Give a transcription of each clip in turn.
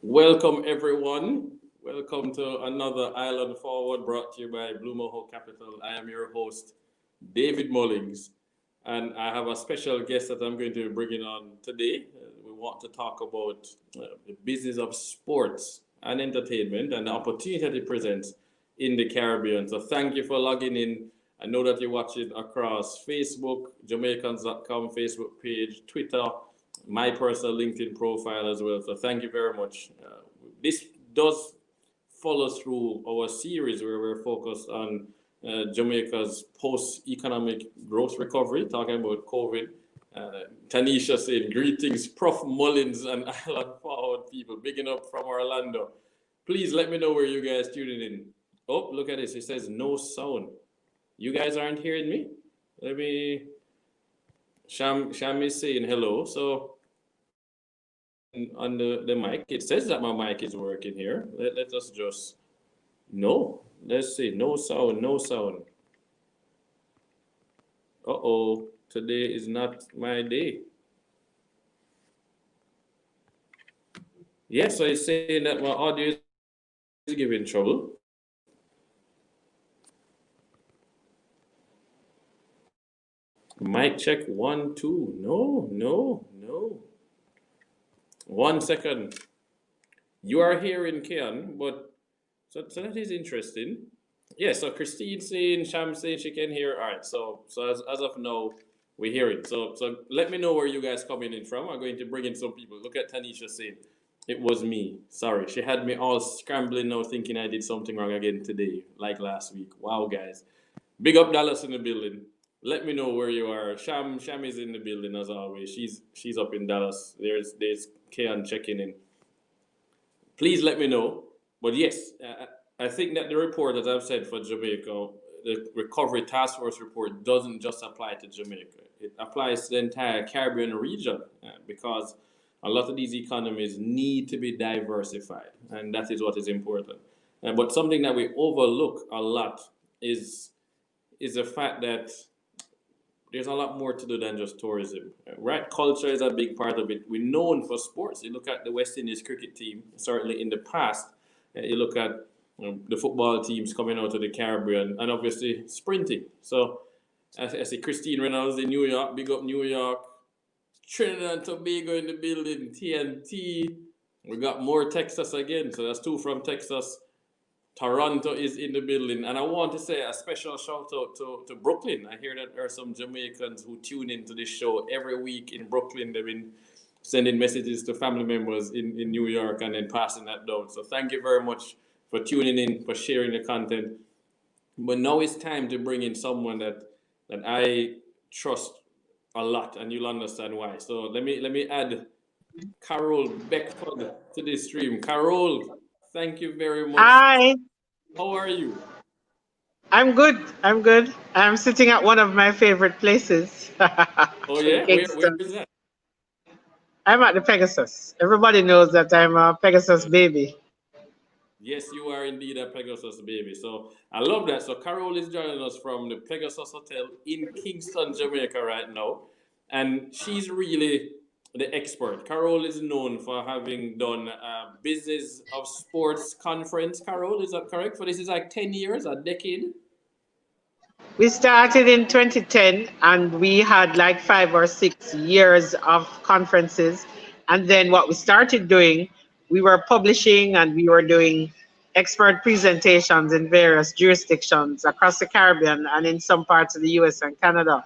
Welcome, everyone. Welcome to another Island Forward brought to you by Blue Moho Capital. I am your host, David Mullings, and I have a special guest that I'm going to be bringing on today. We want to talk about the business of sports and entertainment and the opportunity that it presents in the Caribbean. So, thank you for logging in. I know that you're watching across Facebook, Jamaicans.com Facebook page, Twitter, my personal LinkedIn profile as well. So thank you very much. This does follow through our series where we're focused on Jamaica's post-economic growth recovery, talking about COVID. Tanisha saying, greetings, Prof. Mullins and Island Forward people, bigging up from Orlando. Please let me know where you guys tuning in. Oh, look at this. It says no sound. You guys aren't hearing me? Let me... Sham is saying hello. So on the mic, it says that my mic is working here. Let us just no. Let's see. No sound, no sound. Uh-oh. Today is not my day. Yes, so it's saying that my audio is giving trouble. Mic check 1, 2. No. 1 second. You are hearing Kian, but so that is interesting. Yeah, so Christine saying, Sham saying she can hear. All right, so as of now, we hear it. So let me know where you guys coming in from. I'm going to bring in some people. Look at Tanisha saying, it was me. Sorry, she had me all scrambling now, thinking I did something wrong again today, like last week. Wow, guys. Big up Dallas in the building. Let me know where you are. Sham is in the building as always. She's up in Dallas. There's Kian checking in. Please let me know. But yes, I think that the report, as I've said, for Jamaica, the Recovery Task Force report doesn't just apply to Jamaica. It applies to the entire Caribbean region because a lot of these economies need to be diversified, and that is what is important. But something that we overlook a lot is the fact that there's a lot more to do than just tourism, right? Culture is a big part of it. We're known for sports. You look at the West Indies cricket team, certainly in the past. You look at the football teams coming out of the Caribbean, and obviously sprinting. So I see Christine Reynolds in New York, big up New York. Trinidad and Tobago in the building, TNT. We got more Texas again, so that's 2 from Texas. Toronto is in the building, and I want to say a special shout out to Brooklyn. I hear that there are some Jamaicans who tune into this show every week in Brooklyn. They've been sending messages to family members in New York and then passing that down. So thank you very much for tuning in, for sharing the content. But now it's time to bring in someone that I trust a lot, and you'll understand why. So let me add Carol Beckford to this stream. Carol, thank you very much. Hi, How are you? I'm good. I'm good. I'm sitting at one of my favorite places Oh in yeah, where Kingston. is that? I'm at the Pegasus. Everybody knows that I'm a Pegasus baby. Yes, you are indeed a Pegasus baby. So I love that. So Carol is joining us from the Pegasus Hotel in Kingston, Jamaica right now. And she's really the expert. Carol is known for having done a business of sports conference. Carol, is that correct? For this is like 10 years, a decade? We started in 2010 and we had like 5 or 6 years of conferences. And then what we started doing, we were publishing and we were doing expert presentations in various jurisdictions across the Caribbean and in some parts of the US and Canada.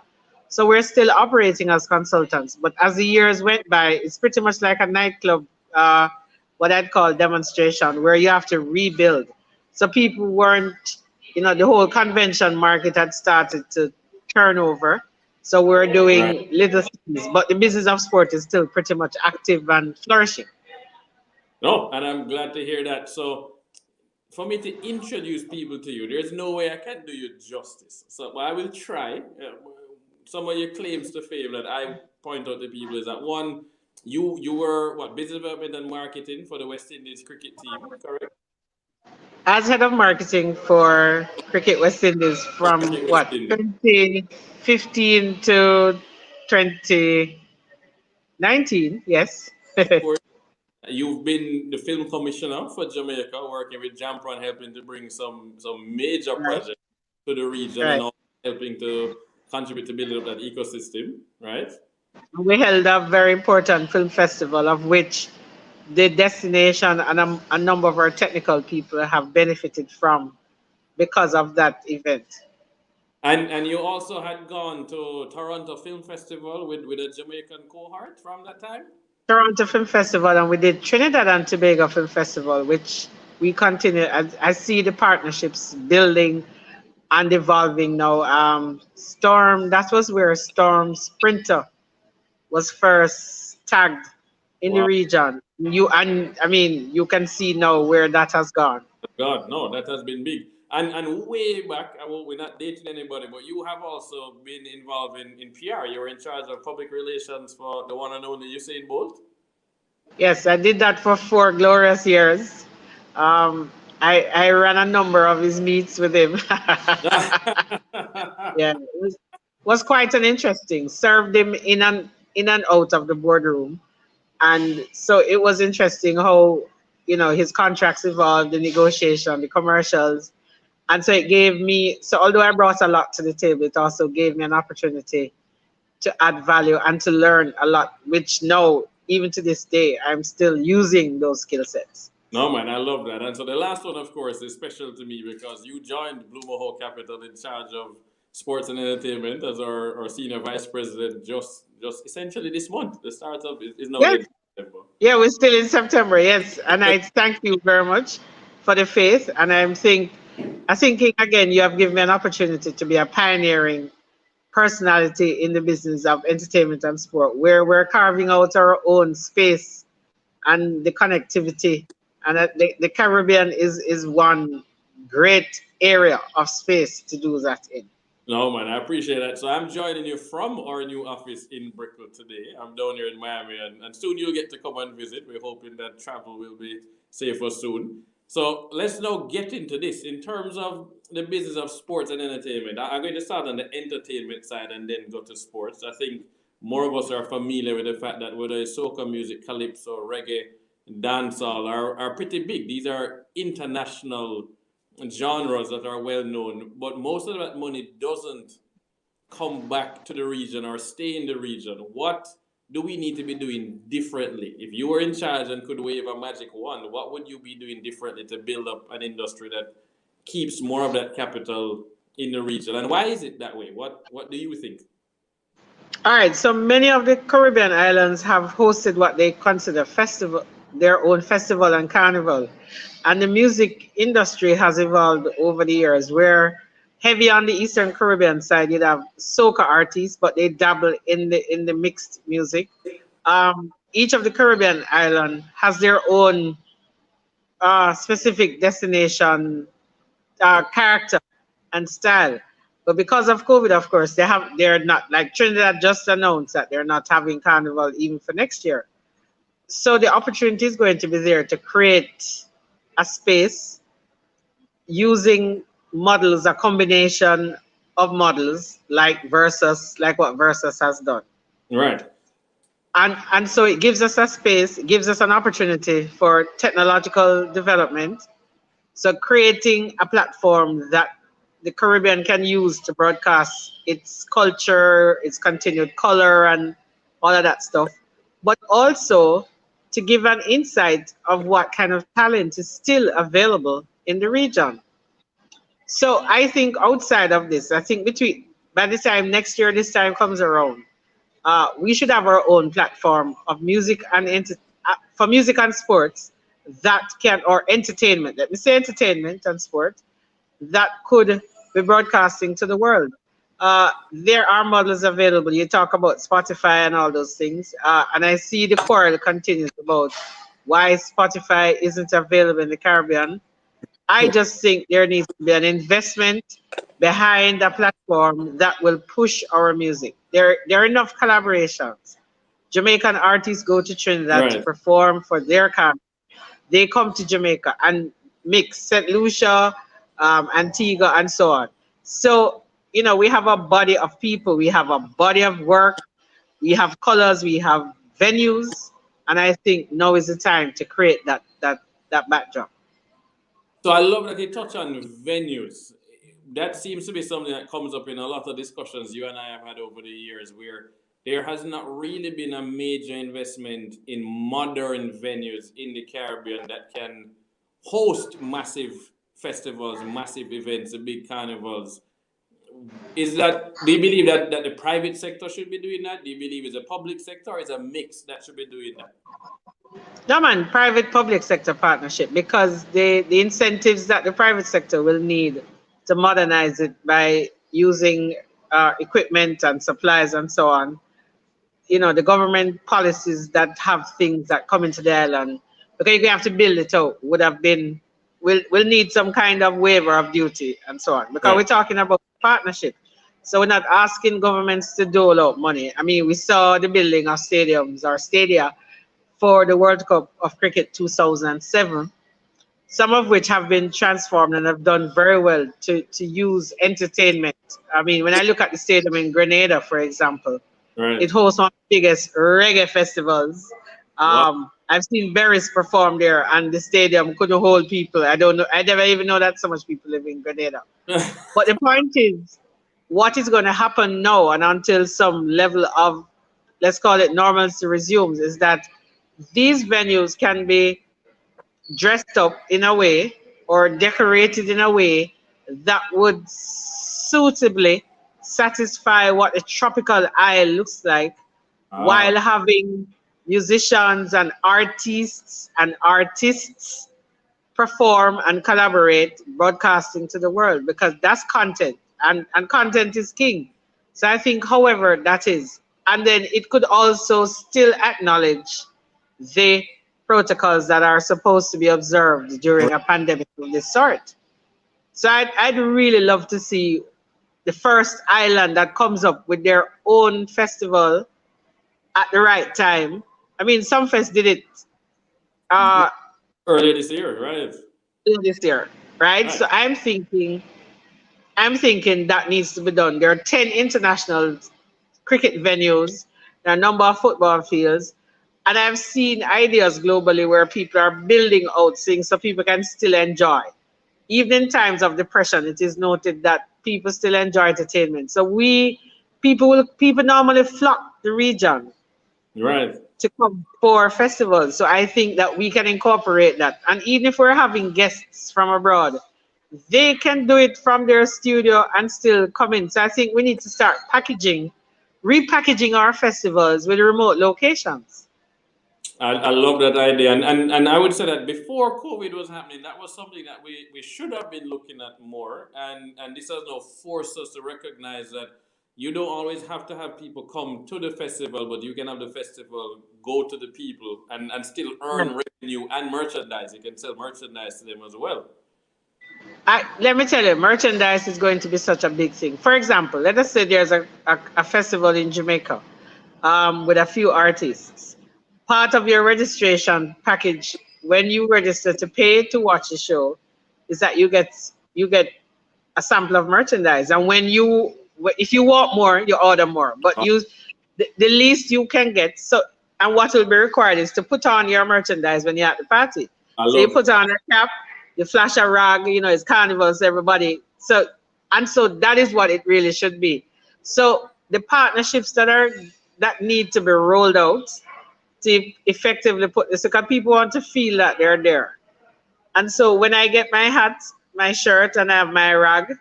So we're still operating as consultants. But as the years went by, it's pretty much like a nightclub, what I'd call demonstration, where you have to rebuild. So people weren't, the whole convention market had started to turn over. So we're Right. doing little things, but the business of sport is still pretty much active and flourishing. No, and I'm glad to hear that. So for me to introduce people to you, there's no way I can do you justice. So but I will try. Some of your claims to fame that I point out to people is that one, you were what, business development and marketing for the West Indies cricket team, correct? As head of marketing for Cricket West Indies For from Cricket West what, Indies. 2015 to 2019, yes. You've been the film commissioner for Jamaica, working with Jampron, helping to bring some major Right. projects to the region and Right. also helping to contribute to building up that ecosystem, right? We held a very important film festival, of which the destination and a number of our technical people have benefited from because of that event. And you also had gone to Toronto Film Festival with a Jamaican cohort from that time? Toronto Film Festival, and we did Trinidad and Tobago Film Festival, which we continue. I see the partnerships building and evolving now. Storm, that was where Storm Sprinter was first tagged in the Wow, region. You can see now where that has gone. God, no, that has been big. And way back, we're not dating anybody, but you have also been involved in PR. You were in charge of public relations for the one and only Usain Bolt. Yes, I did that for 4 glorious years. Um, I ran a number of his meets with him. Yeah, was quite an interesting. Served him in and out of the boardroom, and so it was interesting how his contracts evolved, the negotiation, the commercials, and so it gave me. So although I brought a lot to the table, it also gave me an opportunity to add value and to learn a lot, which now even to this day I'm still using those skill sets. No, man, I love that. And so the last one, of course, is special to me because you joined Blue Mohawk Capital in charge of sports and entertainment as our senior vice president just essentially this month. The startup is now Yes, in September. yeah, we're still in September. Yes, and I thank you very much for the faith. And I thinking again, you have given me an opportunity to be a pioneering personality in the business of entertainment and sport, where we're carving out our own space and the connectivity. And that the Caribbean is one great area of space to do that in. No, man, I appreciate that. So I'm joining you from our new office in Brickell today. I'm down here in Miami, and soon you'll get to come and visit. We're hoping that travel will be safer soon. So let's now get into this. In terms of the business of sports and entertainment, I'm going to start on the entertainment side and then go to sports. I think more of us are familiar with the fact that whether it's soca music, calypso, reggae, dancehall are pretty big. These are international genres that are well known, but most of that money doesn't come back to the region or stay in the region. What do we need to be doing differently? If you were in charge and could wave a magic wand, what would you be doing differently to build up an industry that keeps more of that capital in the region? And why is it that way? What do you think? All right, so many of the Caribbean islands have hosted what they consider their own festival and carnival. And the music industry has evolved over the years, where heavy on the Eastern Caribbean side, you'd have soca artists, but they dabble in the mixed music. Each of the Caribbean island has their own specific destination character and style. But because of COVID, of course, they're not, like Trinidad just announced that they're not having carnival even for next year. So the opportunity is going to be there to create a space using models, a combination of models like what Versus has done. Right. And so it gives us a space, it gives us an opportunity for technological development. So creating a platform that the Caribbean can use to broadcast its culture, its continued color, and all of that stuff, but also to give an insight of what kind of talent is still available in the region. So I think outside of this, I think between by the time next year this time comes around, we should have our own platform of music and for music and sports that can, or entertainment. Let me say entertainment and sport that could be broadcasting to the world. There are models available. You talk about Spotify and all those things, and I see the quarrel continues about why Spotify isn't available in the Caribbean. I just think there needs to be an investment behind a platform that will push our music. There are enough collaborations. Jamaican artists go to Trinidad to Right. perform for their country. They come to Jamaica and mix St. Lucia, Antigua, and so on. So, we have a body of people, we have a body of work, we have colors, we have venues, And I think now is the time to create that backdrop. So I love that you touch on venues. That seems to be something that comes up in a lot of discussions you and I have had over the years, where there has not really been a major investment in modern venues in the Caribbean that can host massive festivals, massive events, the big carnivals. Is that, do you believe that the private sector should be doing that? Do you believe it's a public sector or is a mix that should be doing that? No man, private public sector partnership, because the incentives that the private sector will need to modernize it by using equipment and supplies and so on. The government policies that have things that come into the island, because you're going to have to build it out, would have been, will need some kind of waiver of duty and so on, because we're Right. talking about partnership. So we're not asking governments to dole out money. I mean, we saw the building of stadiums or stadia for the World Cup of Cricket 2007, some of which have been transformed and have done very well to use entertainment. I mean, when I look at the stadium in Grenada, for example, it Right. hosts one of the biggest reggae festivals. Wow. I've seen Berries perform there, and the stadium couldn't hold people. I don't know. I never even know that so much people live in Grenada. But the point is, what is going to happen now and until some level of, let's call it normalcy resumes, is that these venues can be dressed up in a way or decorated in a way that would suitably satisfy what a tropical isle looks like, Ah, while having musicians and artists perform and collaborate broadcasting to the world, because that's content, and content is king. So I think however that is, and then it could also still acknowledge the protocols that are supposed to be observed during a pandemic of this sort. So I'd really love to see the first island that comes up with their own festival at the right time. I mean, Sumfest did it uh, earlier this year, right? this year, right? Right. So I'm thinking that needs to be done. There are 10 international cricket venues, there are a number of football fields, and I've seen ideas globally where people are building out things so people can still enjoy. Even in times of depression, it is noted that people still enjoy entertainment. So people normally flock the region Right. to come for festivals. So I think that we can incorporate that. And even if we're having guests from abroad, they can do it from their studio and still come in. So I think we need to start repackaging our festivals with remote locations. I love that idea. And I would say that before COVID was happening, that was something that we should have been looking at more. And this has now forced us to recognize that you don't always have to have people come to the festival, but you can have the festival go to the people and still earn revenue and merchandise. You can sell merchandise to them as well. Let me tell you, merchandise is going to be such a big thing. For example, let us say there's a festival in Jamaica with a few artists. Part of your registration package when you register to pay to watch the show is that you get a sample of merchandise, and if you want more, you order more. But the least you can get. So, and what will be required is to put on your merchandise when you're at the party. I So you love put on a cap, you flash a rag, it's carnivals, everybody. So that is what it really should be. So the partnerships that need to be rolled out to effectively put this, because people want to feel that they're there. And so when I get my hat, my shirt, and I have my rag,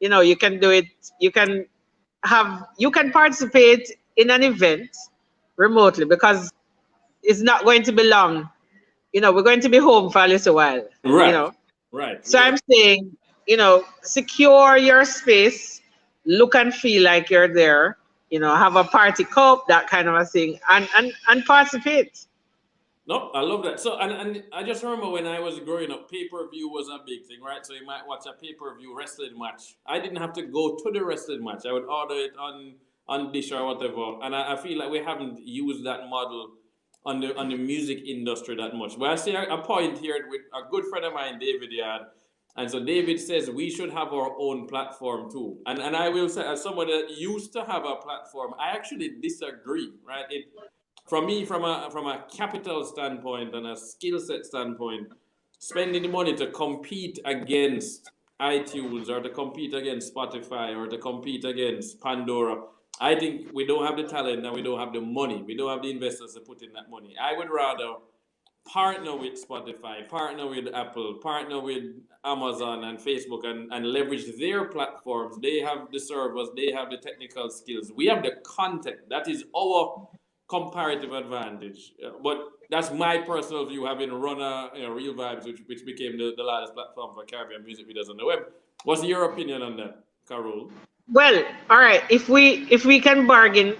you can do it. You can participate in an event remotely, because it's not going to be long. We're going to be home for a little while. it. You Right. know, Right. so I'm saying, secure your space, look and feel like you're there. Have a party cup, that kind of a thing, and participate. No, I love that. So, and I just remember when I was growing up, pay per view was a big thing, right? So you might watch a pay per view wrestling match. I didn't have to go to the wrestling match. I would order it on Dish or whatever. And I feel like we haven't used that model on the music industry that much. But I see a point here with a good friend of mine, David Yard. And so David says we should have our own platform too. And I will say, as someone that used to have a platform, I actually disagree, right? from me, from a capital standpoint and a skill set standpoint, spending the money to compete against iTunes or to compete against Spotify or to compete against Pandora, I think we don't have the talent and we don't have the money. We don't have the investors to put in that money. I would rather partner with Spotify, partner with Apple, partner with Amazon and Facebook, and leverage their platforms. They have the servers, they have the technical skills. We have the content. That is our comparative advantage. But that's my personal view, having run Real Vibes, which became the largest platform for Caribbean music videos on the web. What's your opinion on that, Carol? Well, all right. If we can bargain,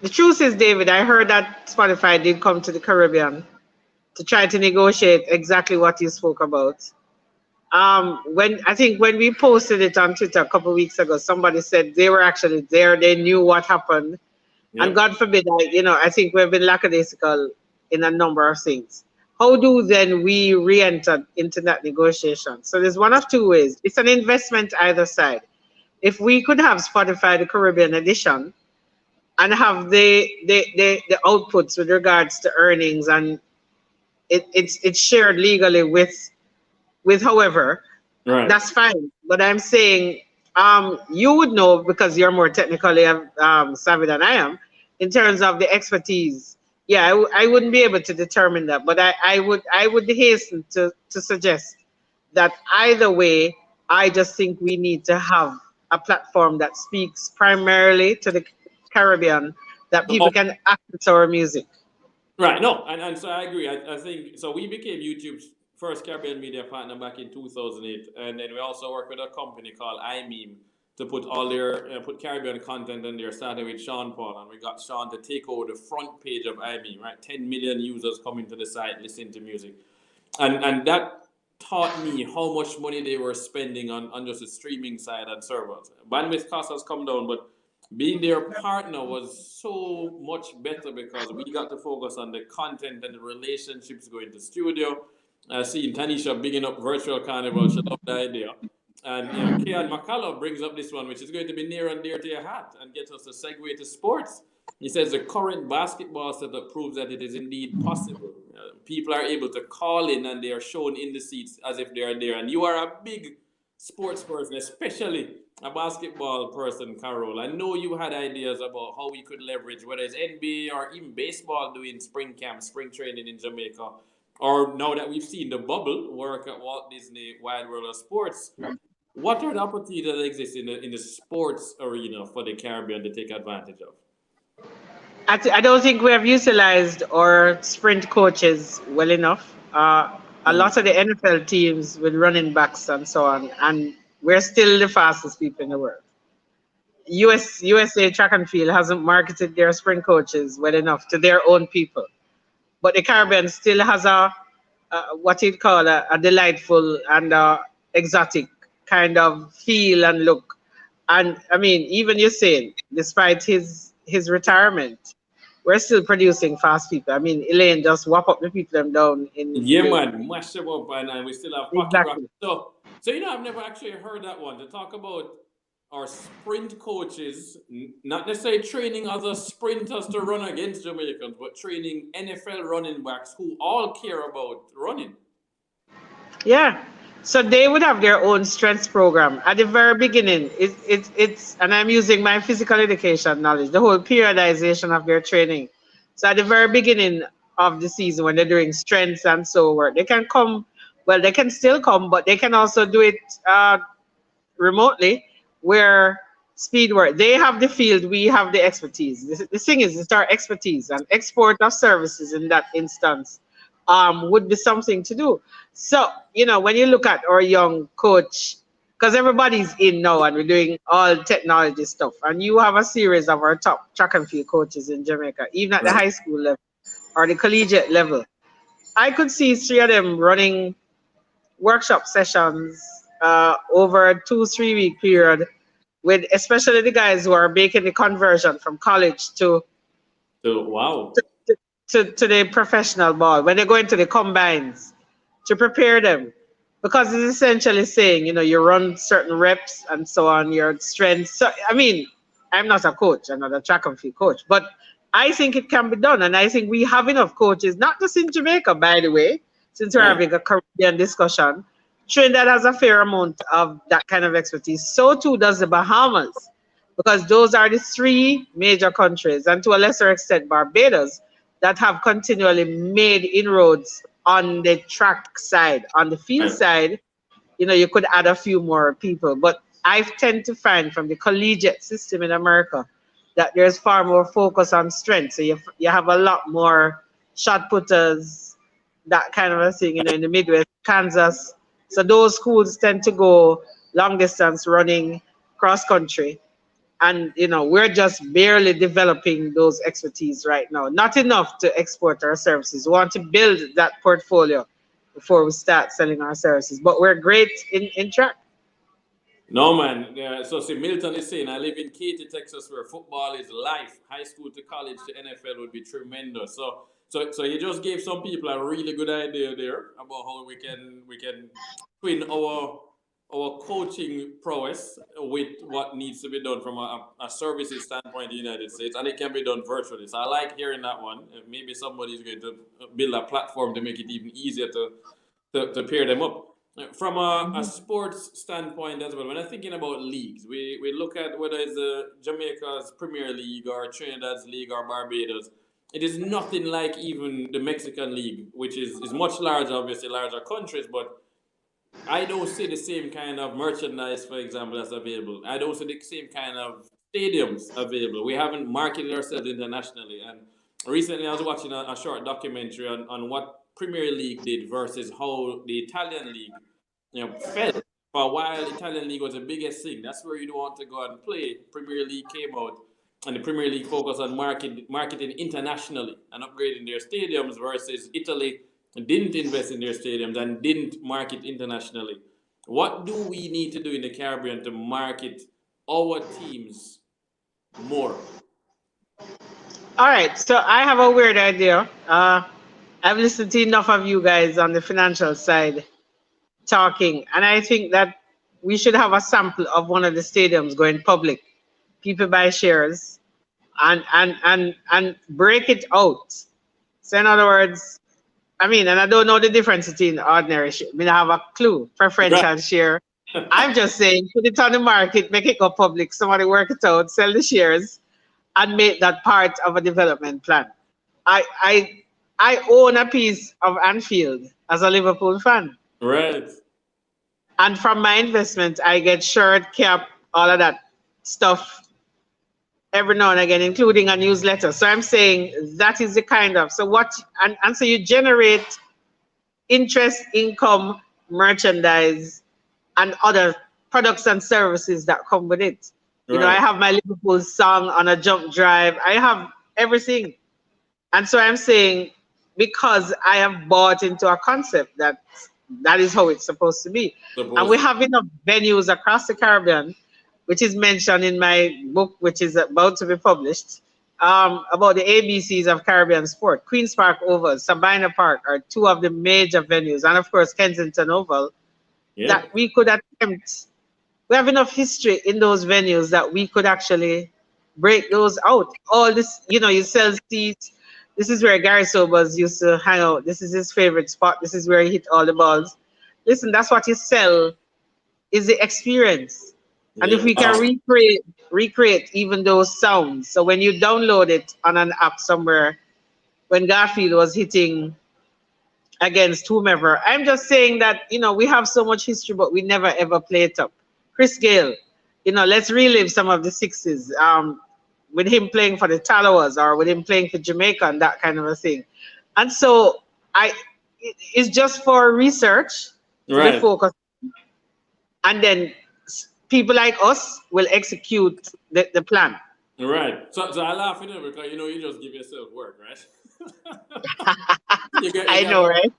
the truth is, David, I heard that Spotify did come to the Caribbean to try to negotiate exactly what you spoke about. When we posted it on Twitter a couple of weeks ago, somebody said they were actually there, they knew what happened, and God forbid, I think we've been lackadaisical in a number of things. How do then we re-enter into that negotiation? So there's one of two ways. It's an investment either side. If we could have Spotify, the Caribbean edition, and have the outputs with regards to earnings, and it's shared legally with whoever, Right. that's fine. But I'm saying, you would know because you're more technically savvy than I am in terms of the expertise. Yeah, I wouldn't be able to determine that, but I would hasten to suggest that either way, I just think we need to have a platform that speaks primarily to the Caribbean, that people can access our music. Right, no, and so I agree. I think so. We became YouTube's first Caribbean media partner back in 2008, and then we also worked with a company called iMeme to put all their put Caribbean content in there. Starting with Sean Paul, and we got Sean to take over the front page of iMeme. Right, 10 million users coming to the site listening to music, and that taught me how much money they were spending on just the streaming side and servers. Bandwidth cost has come down, but being their partner was so much better because we got to focus on the content and the relationships going to studio. Seeing Tanisha bigging up Virtual Carnival, she loved the idea. And Kian McCullough brings up this one, which is going to be near and dear to your heart and gets us to segue to sports. He says the current basketball setup proves that it is indeed possible. People are able to call in and they are shown in the seats as if they are there. And you are a big sports person, especially a basketball person, Carol. I know you had ideas about how we could leverage, whether it's NBA or even baseball doing spring camp, spring training in Jamaica, or now that we've seen the bubble work at Walt Disney Wide World of Sports. What are the opportunities that exist in the sports arena for the Caribbean to take advantage of? I don't think we have utilized our sprint coaches well enough. A lot of the NFL teams with running backs and so on, and we're still the fastest people in the world. USA Track and Field hasn't marketed their sprint coaches well enough to their own people, but the Caribbean still has what you'd call a delightful and exotic kind of feel and look. And I mean, even Usain, despite his retirement, we're still producing fast people. I mean, Elaine just whop up the people them down in. Yeah, man, mash them up, and we still have pocket Exactly. rock. So I've never actually heard that one to talk about our sprint coaches, not necessarily training other sprinters to run against Jamaicans, but training NFL running backs who all care about running. Yeah. So they would have their own strengths program at the very beginning. It's and I'm using my physical education knowledge, the whole periodization of their training. So at the very beginning of the season, when they're doing strengths and so work, they can come. Well, they can still come, but they can also do it remotely, where speed work. They have the field, we have the expertise. The thing is, it's our expertise, and export of services in that instance would be something to do. So, when you look at our young coach, because everybody's in now and we're doing all technology stuff, and you have a series of our top track and field coaches in Jamaica, even at the high school level or the collegiate level, I could see 3 of them running workshop sessions over a 2-3 week period, with especially the guys who are making the conversion from college to wow. to the professional ball, when they go into the combines, to prepare them, because it's essentially saying, you run certain reps and so on, your strengths. So I mean, I'm not a coach, I'm not a track and field coach, but I think it can be done, and I think we have enough coaches, not just in Jamaica, by the way, since we're Right. having a Caribbean discussion. Trinidad has a fair amount of that kind of expertise. So too does the Bahamas, because those are the three major countries, and to a lesser extent Barbados, that have continually made inroads on the track side. On the field Right. side, you could add a few more people. But I tend to find from the collegiate system in America that there's far more focus on strength. So you have a lot more shot putters, that kind of a thing, in the Midwest, Kansas. So those schools tend to go long distance running, cross country. And we're just barely developing those expertise right now. Not enough to export our services. We want to build that portfolio before we start selling our services. But we're great in track. No, man. Yeah, so see, Milton is saying, I live in Katy, Texas, where football is life. High school to college to NFL would be tremendous. So you just gave some people a really good idea there about how we can twin our coaching prowess with what needs to be done from a services standpoint in the United States, and it can be done virtually. So I like hearing that one. Maybe somebody is going to build a platform to make it even easier to pair them up. From a sports standpoint as well, when I'm thinking about leagues, we look at whether it's Jamaica's Premier League or Trinidad's League or Barbados. It is nothing like even the Mexican League, which is much larger, obviously larger countries, but I don't see the same kind of merchandise, for example, that's available. I don't see the same kind of stadiums available. We haven't marketed ourselves internationally. And recently, I was watching a short documentary on what Premier League did versus how the Italian League, fell. For a while, Italian League was the biggest thing. That's where you want to go and play. Premier League came out, and the Premier League focused on marketing internationally and upgrading their stadiums versus Italy didn't invest in their stadiums and didn't market internationally. What do we need to do in the Caribbean to market our teams more? All right, so I have a weird idea. I've listened to enough of you guys on the financial side talking, and I think that we should have a sample of one of the stadiums going public. People buy shares and break it out. So in other words, and I don't know the difference between ordinary share. I have a clue. Preferential share. I'm just saying, put it on the market, make it go public. Somebody work it out, sell the shares, and make that part of a development plan. I own a piece of Anfield as a Liverpool fan. Right. And from my investment, I get shirt, cap, all of that stuff every now and again, including a newsletter. So I'm saying that is the kind of, so what, and so you generate interest, income, merchandise, and other products and services that come with it. Right. I have my Liverpool song on a jump drive. I have everything. And so I'm saying, because I have bought into a concept that is how it's supposed to be. And we have enough venues across the Caribbean, which is mentioned in my book, which is about to be published, about the ABCs of Caribbean sport. Queen's Park Oval, Sabina Park are two of the major venues, and of course Kensington Oval, that we could attempt. We have enough history in those venues that we could actually break those out. All this, you sell seats. This is where Gary Sobers used to hang out. This is his favorite spot. This is where he hit all the balls. Listen, that's what you sell, is the experience. And if we can recreate even those sounds. So when you download it on an app somewhere, when Garfield was hitting against whomever, I'm just saying that, we have so much history, but we never ever play it up. Chris Gayle, let's relive some of the 60s, with him playing for the Tallawahs or with him playing for Jamaica and that kind of a thing. And so it's just for research, to focus. And then people like us will execute the plan. Right. So I laugh at it because you just give yourself work, right? I know, right?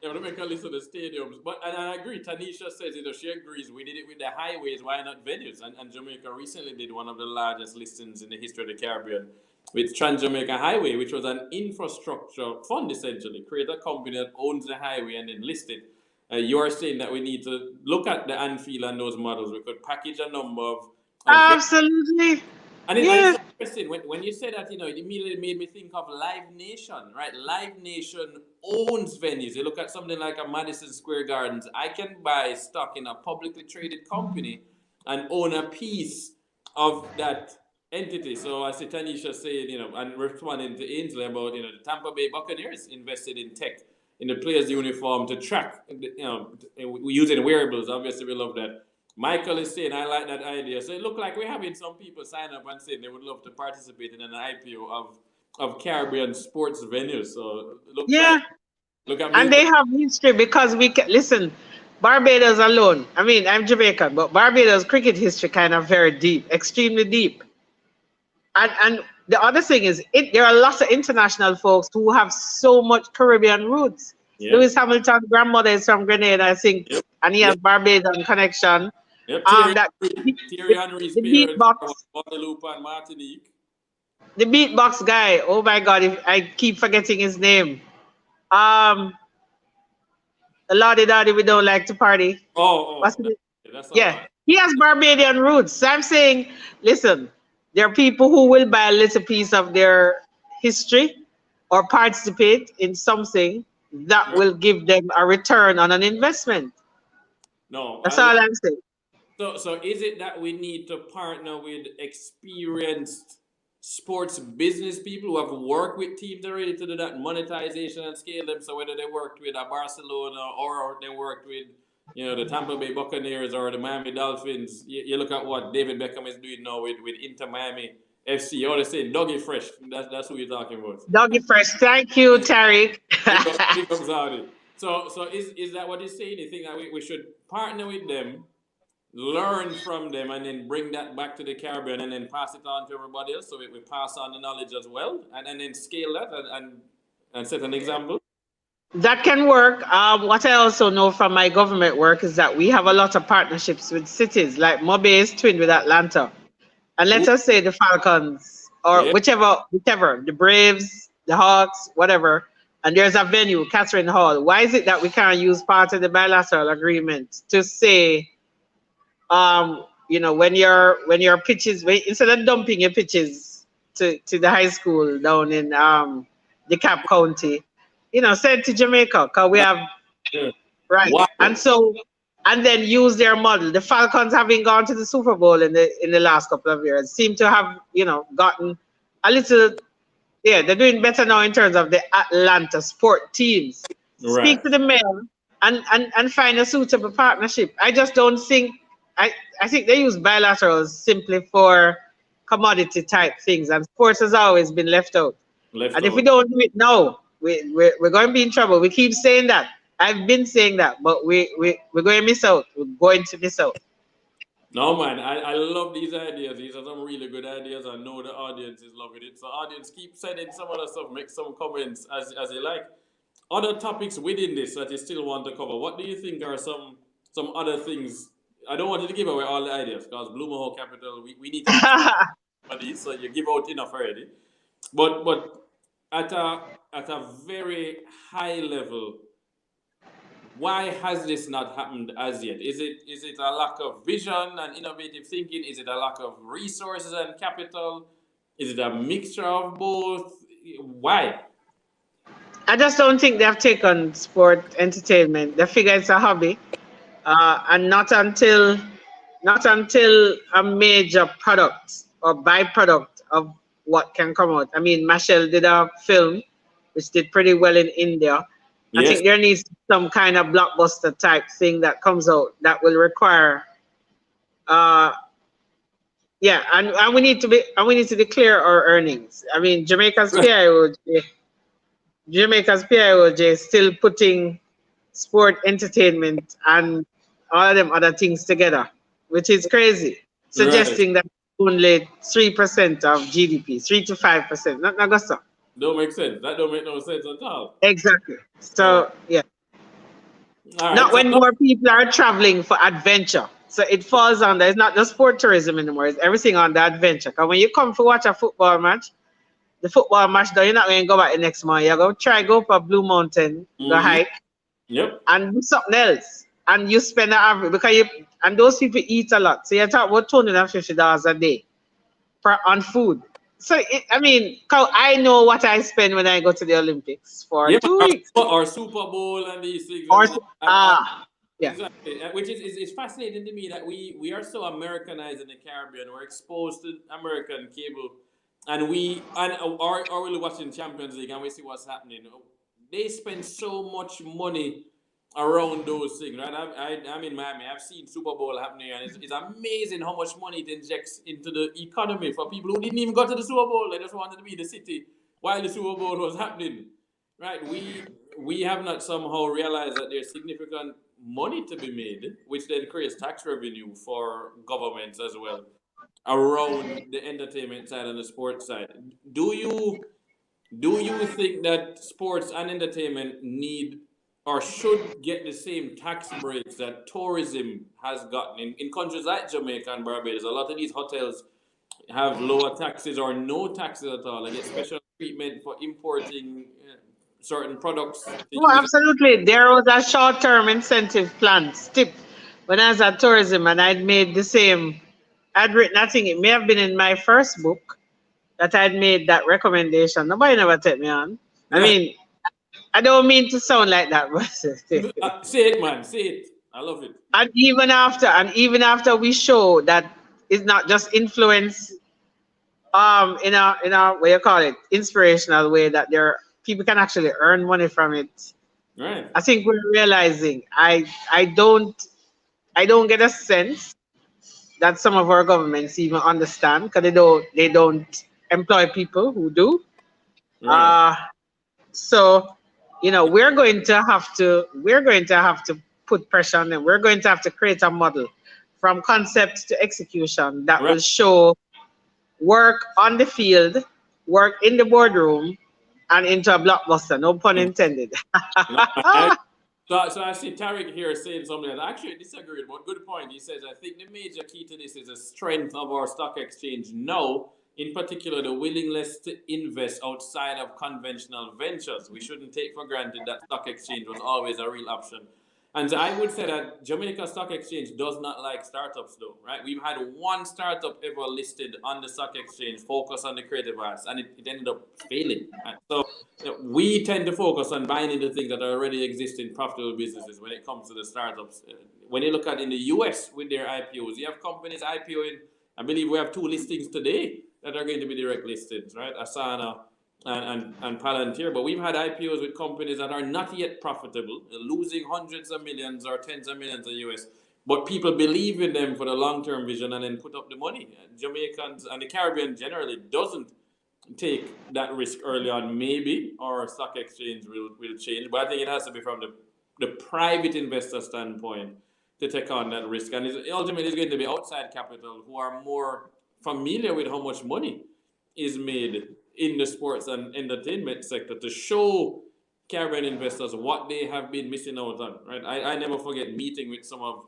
You have to make a list of the stadiums. And I agree, Tanisha says she agrees. We did it with the highways, why not venues? And Jamaica recently did one of the largest listings in the history of the Caribbean with Trans-Jamaica Highway, which was an infrastructure fund, essentially. Create a company that owns the highway and then list it. You are saying that we need to look at the Anfield and those models. We could package a number of Absolutely. And it's Yeah, so interesting when you say that, it immediately made me think of Live Nation, right? Live Nation owns venues. You look at something like a Madison Square Gardens. I can buy stock in a publicly traded company and own a piece of that entity. So I see Tanisha saying, and responding to Ainsley about, the Tampa Bay Buccaneers invested in tech in the players' uniform to track, using wearables. Obviously, we love that. Michael is saying, I like that idea. So it looked like we're having some people sign up and saying they would love to participate in an IPO of Caribbean sports venues. So it looks yeah. like, look at And me. they have history because we can listen. Barbados alone. I mean, I'm Jamaican, but Barbados cricket history kind of very deep, extremely deep. And the other thing is, there are lots of international folks who have so much Caribbean roots. Yep, Lewis Hamilton's grandmother is from Grenada, I think, yep, and he has yep, Barbadian connection. yep. Thierry, That Thierry Henry's the parents beatbox, are Guadeloupe and Martinique. the beatbox guy. Oh my God, if I keep forgetting his name. Um, Lordy Doddy, we don't like to party. What's Oh, it? that's all Yeah, right. he has Barbadian roots. So I'm saying, listen, there are people who will buy a little piece of their history or participate in something that Right. will give them a return on an investment. No, That's all I'm saying. so is it that we need to partner with experienced sports business people who have worked with teams already to do that monetization and scale them? So whether they worked with a Barcelona or they worked with the Tampa Bay Buccaneers or the Miami Dolphins, you look at what David Beckham is doing now with Inter Miami FC. Or they say Dougie Fresh. That's who you're talking about. Doggy first. Thank you, Tariq. Big up Saudi. So is that what you're saying? You think that we should partner with them, learn from them, and then bring that back to the Caribbean and then pass it on to everybody else, so we pass on the knowledge as well, and then scale that and set an example. That can work. What I also know from my government work is that we have a lot of partnerships with cities, like Mobe is twinned with Atlanta. And let Ooh, us say the Falcons or yeah, whichever, the Braves, the Hawks, whatever, and there's a venue, Catherine Hall. Why is it that we can't use part of the bilateral agreement to say, when your pitches, instead of dumping your pitches to the high school down in DeKalb County, send to Jamaica, because we have. yeah. Right. Wow. And then use their model. The Falcons, having gone to the Super Bowl in the last couple of years, seem to have, gotten a little. Yeah, they're doing better now in terms of the Atlanta sport teams. Right. Speak to the mayor and find a suitable partnership. I just don't think I think they use bilaterals simply for commodity type things, and sports has always been left out. Left And if we out. don't do it now, we're going to be in trouble. We keep saying that. I've been saying that, but we're going to miss out. We're going to miss out. No, man, I love these ideas. These are some really good ideas. I know the audience is loving it. So, audience, keep sending some other stuff. Make some comments as you like. Other topics within this that you still want to cover. What do you think are some other things? I don't want you to give away all the ideas because Blue Mohawk Capital, we need to be on these, so you give out enough already. But at a very high level, why has this not happened as yet? Is it a lack of vision and innovative thinking? Is it a lack of resources and capital? Is it a mixture of both? Why? I just don't think they've taken sport entertainment. They figure it's a hobby, and not until a major product or byproduct of what can come out. I mean, Machel did a film which did pretty well in India. I Yes. think there needs some kind of blockbuster type thing that comes out that will require, uh, yeah, and we need to declare our earnings. I mean, Jamaica's PIOJ is still putting sport, entertainment, and all of them other things together, which is crazy, Right. suggesting that only 3% of GDP, 3 to 5%, not Augusta. Don't make sense. That don't make no sense at all. Exactly. So, So yeah, all right. not So, when no, more people are traveling for adventure. So it falls under. It's not just sport tourism anymore. It's everything on the adventure. Because when you come to watch a football match, the football match, though, you're not going to go back the next month. You go up a Blue Mountain, go mhm. hike, Yep. and do something else. And you spend an average, and those people eat a lot. So you're talking about $250 a day. on food. So I mean, I know what I spend when I go to the Olympics for Yeah, 2 weeks. or Super Bowl and these things. Or yeah. Exactly, which is it's fascinating to me that we are so Americanized in the Caribbean. We're exposed to American cable, and or we're watching Champions League and we see what's happening. They spend so much money around those things, right? I'm in Miami. I've seen Super Bowl happening, and it's amazing how much money it injects into the economy for people who didn't even go to the Super Bowl. They just wanted to be in the city while the Super Bowl was happening. Right, we have not somehow realized that there's significant money to be made, which then creates tax revenue for governments as well around the entertainment side and the sports side. Do you think that sports and entertainment need or should get the same tax breaks that tourism has gotten in countries like Jamaica and Barbados? A lot of these hotels have lower taxes or no taxes at all. They get special treatment for importing certain products to Oh, use. absolutely. There was a short-term incentive plan, STIP, when I was at tourism, and I'd made the same. I'd written, I think it may have been in my first book that I'd made that recommendation. Nobody never took me on. I mean, I don't mean to sound like that, but Say it, man. Say it. I love it. and even after we show that it's not just influence, in a what you call it, inspirational way, that there people can actually earn money from it. Right. I think we're realizing I don't get a sense that some of our governments even understand, because they don't employ people who do. Right. So we're going to have to put pressure on them. We're going to have to create a model from concept to execution that Right. will show work on the field, work in the boardroom, and into a blockbuster. No pun intended. No, so I see Tariq here saying something that I actually disagree with, but good point. He says, I think the major key to this is the strength of our stock exchange now, in particular the willingness to invest outside of conventional ventures. We shouldn't take for granted that stock exchange was always a real option. And so I would say that Jamaica Stock Exchange does not like startups, though, right? We've had one startup ever listed on the stock exchange, focused on the creative arts, and it ended up failing. Right? So we tend to focus on buying into things that are already existing profitable businesses when it comes to the startups. When you look at in the US with their IPOs, you have companies IPOing. I believe we have 2 listings today that are going to be direct listings, right? Asana and Palantir, but we've had IPOs with companies that are not yet profitable, losing hundreds of millions or tens of millions of US, but people believe in them for the long-term vision and then put up the money. Jamaicans and the Caribbean generally doesn't take that risk early on. Maybe our stock exchange will change, but I think it has to be from the private investor standpoint to take on that risk, and ultimately it's going to be outside capital who are more familiar with how much money is made in the sports and entertainment sector to show Caribbean investors what they have been missing out on. Right, I never forget meeting with some of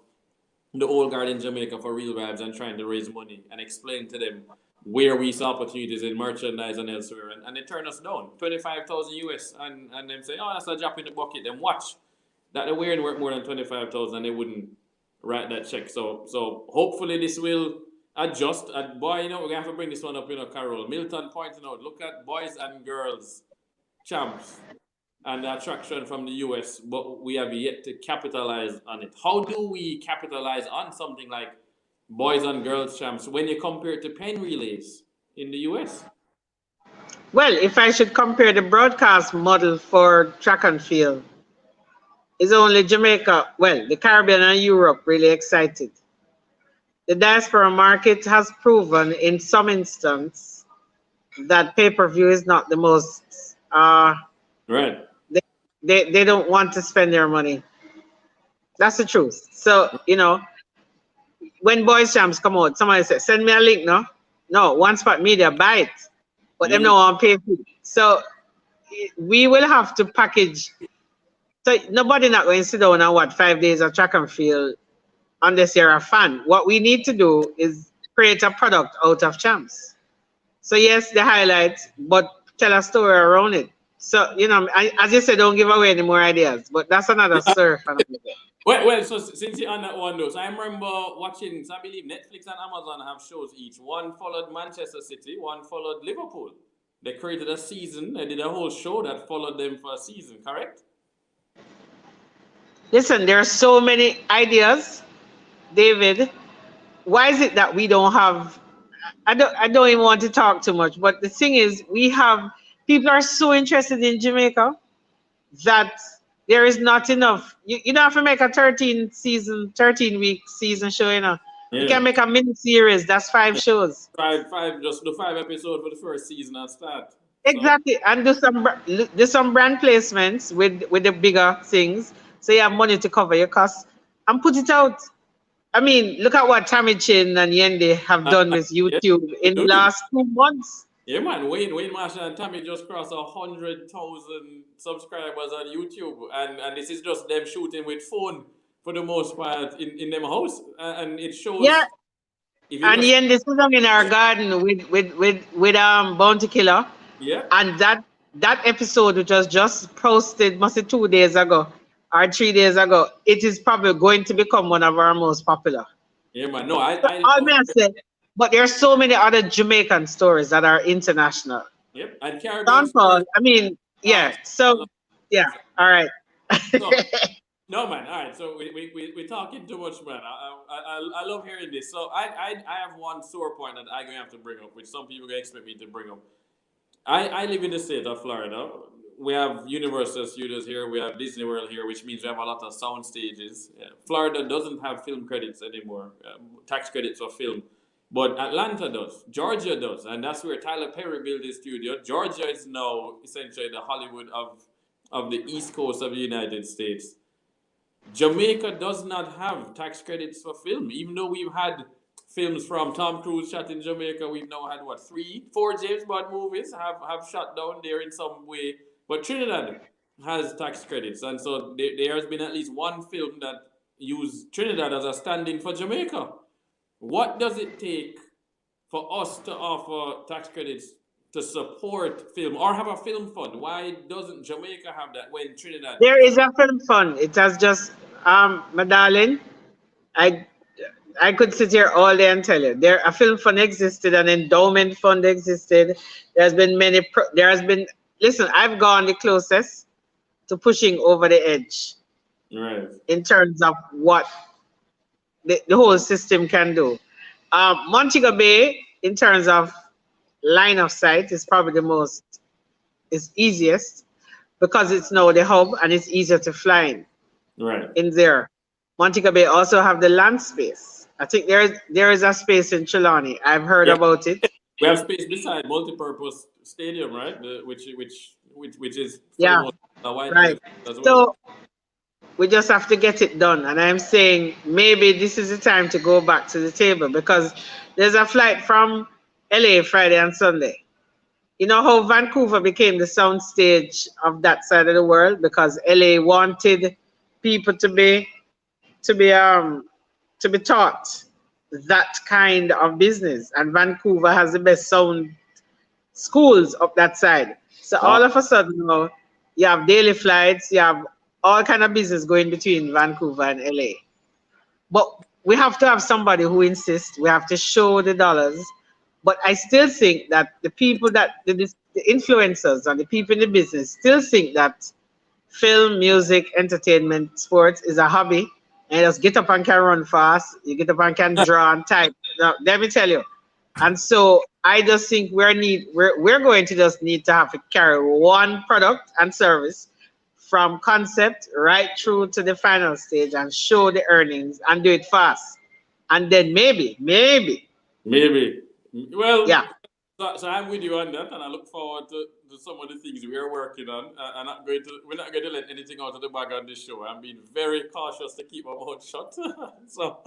the old guard in Jamaica for Real Vibes and trying to raise money and explain to them where we saw opportunities in merchandise and elsewhere, and they turn us down 25,000 US, and them say, oh, that's a drop in the bucket. Then watch that they're wearing worth more than 25,000, and they wouldn't write that check. So hopefully this will adjust. And boy, we're gonna have to bring this one up, Carol. Milton pointing out, look at boys and girls champs and the attraction from the US, but we have yet to capitalize on it. How do we capitalize on something like boys and girls champs when you compare it to pen relays in the US? Well, if I should compare the broadcast model for track and field, is only Jamaica, well, the Caribbean and Europe really excited. The diaspora market has proven in some instance that pay-per-view is not the most, Right. they don't want to spend their money. That's the truth. So, when Boys Champs come out, somebody says, send me a link, no? No, One Spot Media, buy it. But them no want pay for it. So we will have to package. So nobody not going to sit down and watch 5 days of track and field unless you're a fan. What we need to do is create a product out of champs. So yes, the highlights, but tell a story around it. So, as you said, don't give away any more ideas, but that's another surf. Well, so since you're on that one though, so I remember watching, so I believe Netflix and Amazon have shows each. One followed Manchester City, one followed Liverpool. They created a season, they did a whole show that followed them for a season, correct? Listen, there are so many ideas, David. Why is it that we don't have? I don't even want to talk too much, but the thing is, we have people are so interested in Jamaica that there is not enough. You don't have to make a 13-week season show, You Yeah. can make a mini series, that's 5 shows. Just do 5 episodes for the first season and start. So Exactly. And do some brand placements with the bigger things. So you have money to cover your costs and put it out. I mean, look at what Tammy Chin and Yende have done with yeah, YouTube in the absolutely. last 2 months. Yeah, man. Wayne Marshall and Tommy just crossed 100,000 subscribers on YouTube, and this is just them shooting with phone for the most part in them house, and it Yeah. shows if you And just Yende sitting in our garden with Bounty Killer. yeah. And that episode, which was just posted, must be 2 days ago or 3 days ago, it is probably going to become one of our most popular. Yeah, man. No, So I all love. may I say, but there are so many other Jamaican stories that are international. Yep, and Caribbean Don stories. Paul, I mean, yeah. So yeah, all right. So, no, man. All right. So we're talking too much, man. I love hearing this. So I have one sore point that I'm gonna have to bring up, which some people gonna expect me to bring up. I live in the state of Florida. We have Universal Studios here. We have Disney World here, which means we have a lot of sound stages. Florida doesn't have film credits anymore, tax credits for film. But Atlanta does, Georgia does, and that's where Tyler Perry built his studio. Georgia is now essentially the Hollywood of the East Coast of the United States. Jamaica does not have tax credits for film, even though we've had films from Tom Cruise shot in Jamaica. We've now had what 4 James Bond movies have shot down there in some way. But Trinidad has tax credits, and so there has been at least one film that used Trinidad as a stand-in for Jamaica. What does it take for us to offer tax credits to support film or have a film fund? Why doesn't Jamaica have that when Trinidad There does? is a film fund. It has just, my darling, I I could sit here all day and tell you. A film fund existed, an endowment fund existed. There has been. Listen, I've gone the closest to pushing over the edge Right. in terms of what the whole system can do. Montego Bay, in terms of line of sight, is probably is easiest because it's now the hub and it's easier to fly Right. in there. Montego Bay also have the land space. I think there is a space in Trelawney. I've heard Yeah. about it. We have space beside multi-purpose stadium, right? Which is for the Yeah, most wide right. as well. So we just have to get it done. And I'm saying maybe this is the time to go back to the table because there's a flight from LA Friday and Sunday. You know how Vancouver became the sound stage of that side of the world because LA wanted people to be taught that kind of business, and Vancouver has the best sound schools up that side. So Wow. all of a sudden now you have daily flights, you have all kind of business going between Vancouver and LA. But we have to have somebody who insists. We have to show the dollars. But I still think that the people the influencers and the people in the business still think that film, music, entertainment, sports is a hobby. And you just get up and can run fast. You get up and can draw and type. Now, let me tell you. And so I just think we're going to just need to have to carry one product and service from concept right through to the final stage and show the earnings and do it fast. And then maybe, Maybe. Well, yeah. so I'm with you on that, and I look forward to some of the things we are working on. We're not going to let anything out of the bag on this show. I'm being very cautious to keep my mouth shut. so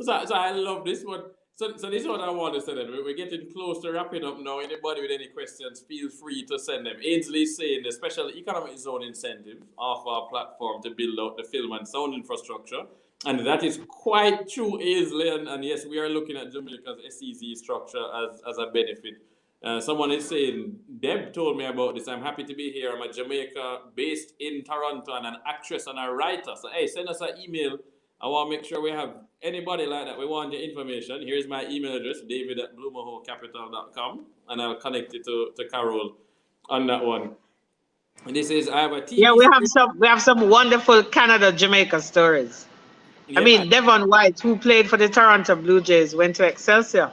I love this one. So this is what I want to say then. We're getting close to wrapping up now. Anybody with any questions, feel free to send them. Ainsley is saying the special economic zone incentive of our platform to build out the film and sound infrastructure. And that is quite true, Ainsley. And yes, we are looking at Jamaica's SEZ structure as a benefit. Someone is saying, Deb told me about this. I'm happy to be here. I'm a Jamaica based in Toronto and an actress and a writer. So, hey, send us an email. I want to make sure we have anybody like that. We want your information. Here's my email address, david@bloomerholecapital.com, and I'll connect it to Carol on that one. And this is, I have a TV Yeah, series. we have some wonderful Canada Jamaica stories. I Yeah. mean, Devon White, who played for the Toronto Blue Jays, went to Excelsior.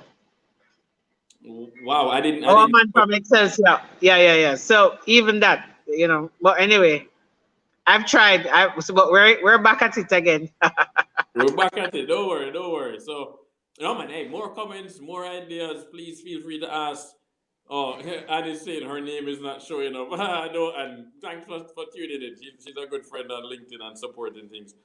Wow, I didn't. Our man from Excelsior. Yeah. So even that, But anyway, I've tried. But we're back at it again. We're back at it. Don't worry, don't worry. So, man, hey, more comments, more ideas. Please feel free to ask. Oh, Annie's saying her name is not showing up. I know, and thanks for tuning in. She's a good friend on LinkedIn and supporting things.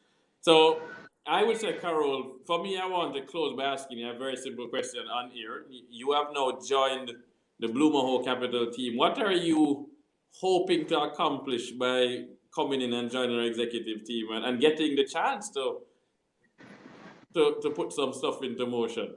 So, I would say, Carol, for me, I want to close by asking you a very simple question on here. You have now joined the Bloomer Hole Capital team. What are you hoping to accomplish by coming in and joining our executive team and getting the chance to put some stuff into motion?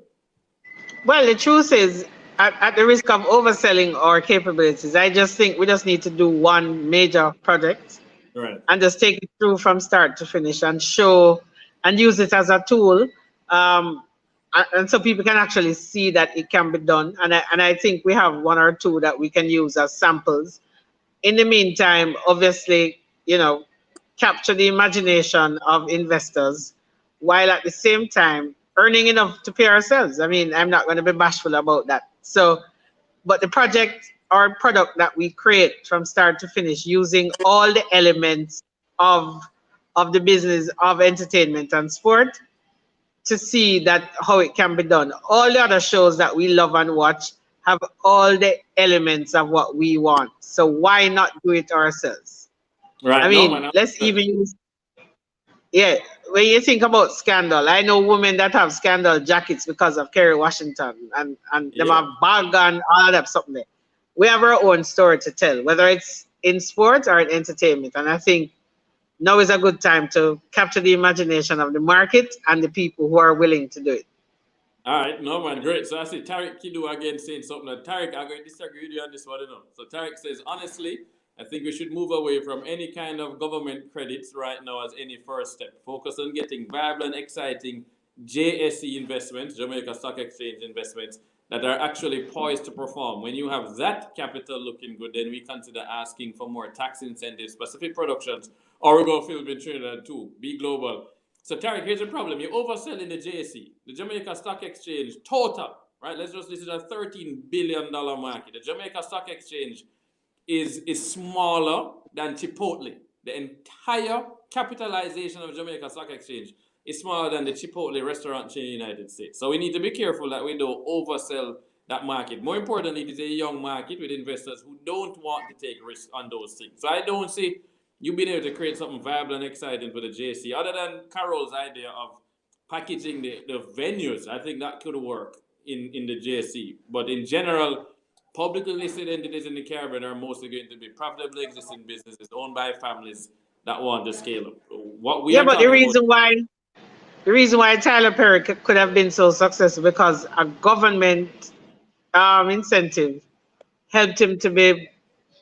Well, the truth is, at the risk of overselling our capabilities, I just think we just need to do one major project, Right. and just take it through from start to finish and show and use it as a tool. And so people can actually see that it can be done. And I think we have one or two that we can use as samples. In the meantime, obviously, capture the imagination of investors while at the same time earning enough to pay ourselves. I mean, I'm not going to be bashful about that. So, but the project or product that we create from start to finish using all the elements of the business of entertainment and sport to see that how it can be done. All the other shows that we love and watch have all the elements of what we want. So why not do it ourselves? Right. I mean, let's even use, yeah, when you think about scandal, I know women that have scandal jackets because of Kerry Washington and them have bag and all of that something there. We have our own story to tell, whether it's in sports or in entertainment. And I think now is a good time to capture the imagination of the market and the people who are willing to do it. All right, no man, great. So I see Tariq Kidu again saying something. Tariq, I'm going to disagree with you on this one. So Tariq says, honestly, I think we should move away from any kind of government credits right now as any first step. Focus on getting viable and exciting JSE investments, Jamaica Stock Exchange investments, that are actually poised to perform. When you have that capital looking good, then we consider asking for more tax incentives, specific productions, or we go film in Trinidad too. Be global. So Tariq, here's the problem. You're overselling the JSE, the Jamaica Stock Exchange, total, right? This is a $13 billion market. The Jamaica Stock Exchange is smaller than Chipotle. The entire capitalization of Jamaica Stock Exchange is smaller than the Chipotle restaurant chain in the United States. So we need to be careful that we don't oversell that market. More importantly, it is a young market with investors who don't want to take risks on those things. So I don't see you being able to create something viable and exciting for the JC, other than Carol's idea of packaging the venues. I think that could work in the JC. But in general, publicly listed entities in the Caribbean are mostly going to be profitably existing businesses owned by families that want to scale up. What we Yeah, are but talking the reason why Tyler Perry could have been so successful because a government incentive helped him to be.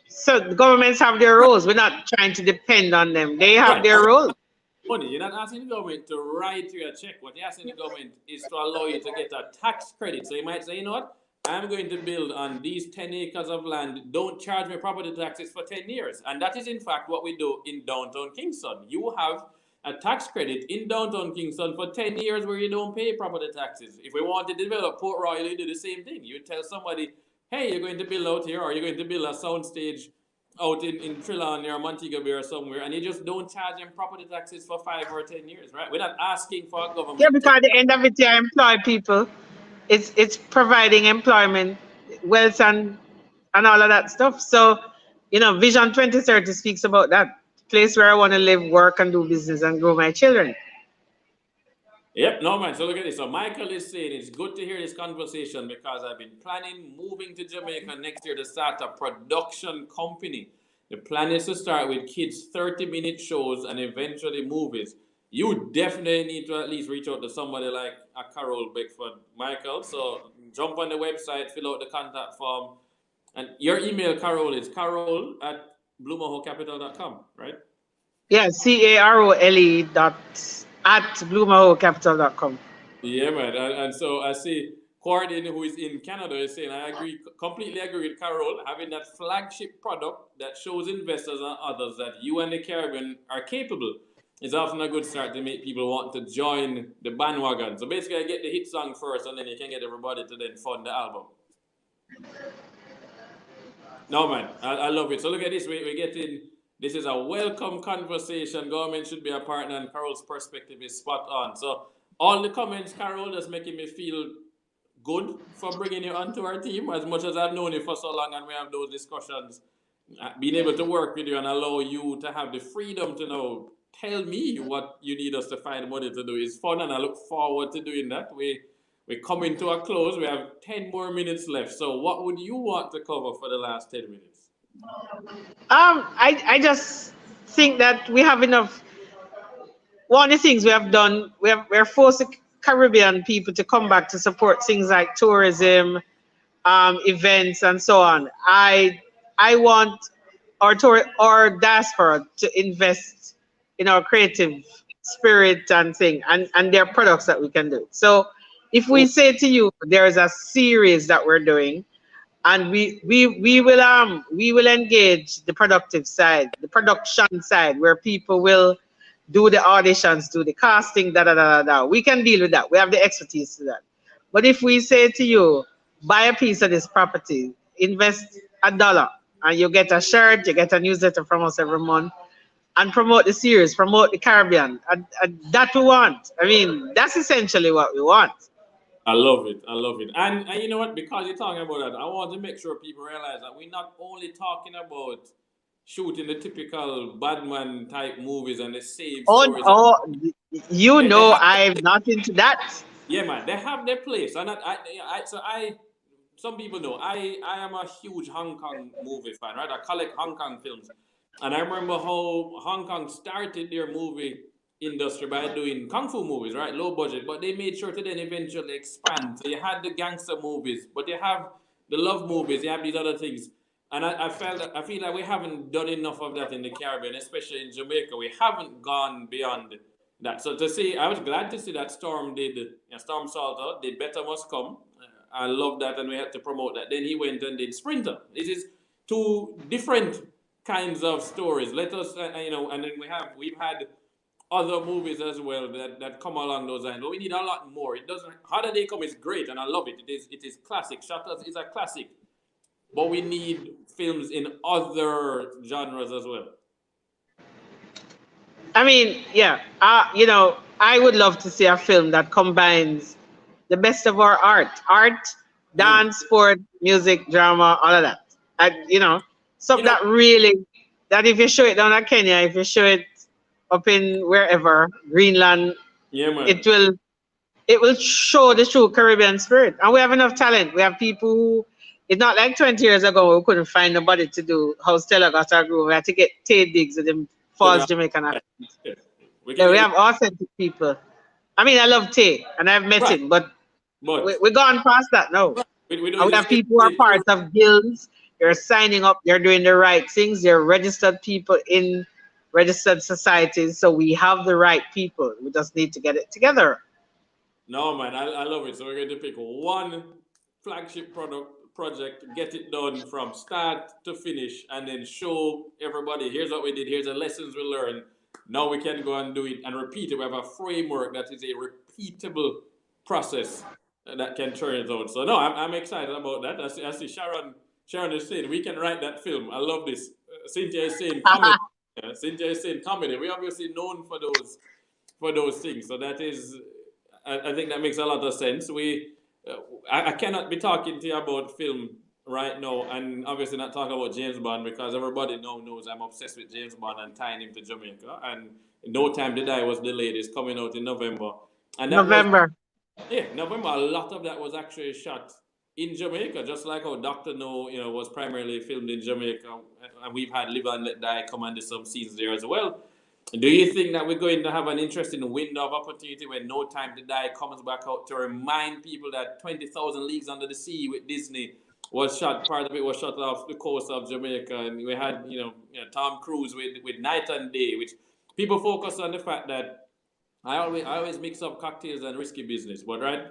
So the governments have their roles. We're not trying to depend on them. They have right. their roles. Money. You're not asking the government to write you a check. What you're asking the government is to allow you to get a tax credit. So you might say, you know what? I'm going to build on these 10 acres of land. Don't charge me property taxes for 10 years. And that is, in fact, what we do in downtown Kingston. You have a tax credit in downtown Kingston for 10 years where you don't pay property taxes. If we want to develop Port Royal, you do the same thing. You tell somebody, hey, you're going to build out here, or you're going to build a soundstage out in Trelawny or Montego Bay or somewhere, and you just don't charge them property taxes for 5 or 10 years, right? We're not asking for a government. Yeah, because at the end of it, you employ people. It's providing employment, wealth, and all of that stuff. So, Vision 2030 speaks about that place where I want to live, work, and do business and grow my children. Yep, no man. So look at this. So Michael is saying it's good to hear this conversation because I've been planning moving to Jamaica next year to start a production company. The plan is to start with kids' 30-minute shows and eventually movies. You definitely need to at least reach out to somebody like a Carol Beckford, Michael. So jump on the website, fill out the contact form, And your email, Carol, is carol@bluemahocapital.com, right? Yeah, CAROLE dot at bluemahocapital.com. Yeah, man. And so I see Cordin, who is in Canada, is saying, I agree, completely agree with Carol. Having that flagship product that shows investors and others that you and the Caribbean are capable is often a good start to make people want to join the bandwagon. So basically, I get the hit song first, and then you can get everybody to then fund the album. No, man, I love it. So look at this. We're getting, this is a welcome conversation. Government should be a partner, and Carol's perspective is spot on. So all the comments, Carol, just making me feel good for bringing you onto our team. As much as I've known you for so long and we have those discussions, being able to work with you and allow you to have the freedom to know, tell me what you need us to find money to do is fun, and I look forward to doing that. We're coming to a close. We have 10 more minutes left. So what would you want to cover for the last 10 minutes? I just think that we have enough. One of the things we have done, we're forcing Caribbean people to come back to support things like tourism, events, and so on. I want our diaspora to invest in our creative spirit and thing, and there are products that we can do. So if we Oh, say to you, there's a series that we're doing, and we will engage the productive side, the production side, where people will do the auditions, do the casting, da da da da da. We can deal with that. We have the expertise to that. But if we say to you, buy a piece of this property, invest $1, and you get a shirt, you get a newsletter from us every month, and promote the series, promote the Caribbean, and that we want. I mean, that's essentially what we want. I love it. I love it. And you know what? Because you're talking about that, I want to make sure people realize that we're not only talking about shooting the typical Batman type movies and the same Oh, stories. oh, you They know, have, I'm not into that. yeah, man, they have their place. And some people know I am a huge Hong Kong movie fan, right? I collect Hong Kong films. And I remember how Hong Kong started their movie industry by doing kung fu movies, right? Low budget, but they made sure to then eventually expand. So you had the gangster movies, but you have the love movies, you have these other things. And I feel like we haven't done enough of that in the Caribbean, especially in Jamaica. We haven't gone beyond that. So to see, I was glad to see that Storm Salter did Better Must Come. I love that, and we had to promote that. Then he went and did Sprinter. This is two different kinds of stories. Let us, and then we've had other movies as well that come along those lines. But we need a lot more. It doesn't. How Did They Come is great, and I love it. It is classic. Shutters is a classic, but we need films in other genres as well. I mean, yeah, I would love to see a film that combines the best of our art, Mm. dance, sport, music, drama, all of that. You Something know, that really, that if you show it down at Kenya, if you show it up in wherever, Greenland, yeah, man. it will it will show the true Caribbean spirit. And we have enough talent. We have people who, it's not like 20 years ago we couldn't find nobody to do how Stella got her groove. We had to get Tay Diggs with them So we false have, Jamaican accent. yeah, we can Yeah, we get have authentic people. I mean, I love Tay and I've met right, him, but but we're gone past that now. we And don't we use have it. people who are part of guilds. They're signing up. They're doing the right things. They're registered people in registered societies. So we have the right people. We just need to get it together. No, man, I love it. So we're going to pick one flagship project, get it done from start to finish, and then show everybody here's what we did, here's the lessons we learned. Now we can go and do it and repeat it. We have a framework that is a repeatable process that can turn it out. So no, I'm excited about that. I see Sharon is saying we can write that film. I love this. Cynthia is saying comedy. Cynthia is saying comedy. We're obviously known for those things. So that is, I think that makes a lot of sense. I cannot be talking to you about film right now, and obviously not talking about James Bond because everybody now knows I'm obsessed with James Bond and tying him to Jamaica. And No Time to Die was delayed. It's coming out in November, and that was November. November. A lot of that was actually shot in Jamaica, just like how Doctor No, was primarily filmed in Jamaica, and we've had Live and Let Die come and do some scenes there as well. Do you think that we're going to have an interesting window of opportunity when No Time to Die comes back out to remind people that 20,000 Leagues Under the Sea with Disney was shot. Part of it was shot off the coast of Jamaica, and we had Tom Cruise with Night and Day, which people focus on the fact that I always mix up Cocktails and Risky Business, but right,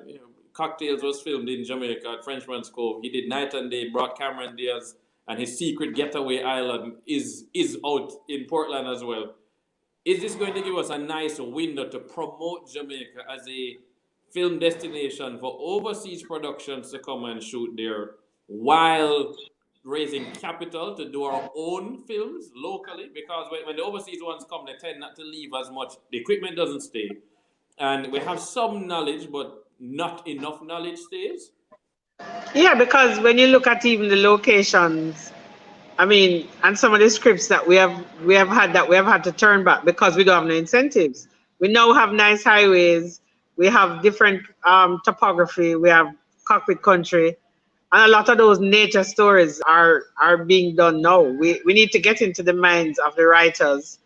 Cocktails was filmed in Jamaica at Frenchman's Cove. He did Night and Day, brought Cameron Diaz, and his secret getaway island is out in Portland as well. Is this going to give us a nice window to promote Jamaica as a film destination for overseas productions to come and shoot there, while raising capital to do our own films locally? Because when the overseas ones come, they tend not to leave as much. The equipment doesn't stay. And we have some knowledge, but not enough knowledge stays. Yeah, because when you look at even the locations, I mean, and some of the scripts that we have had to turn back because we don't have no incentives. We now have nice highways. We have different topography. We have cockpit country, and a lot of those nature stories are being done now. We need to get into the minds of the writers.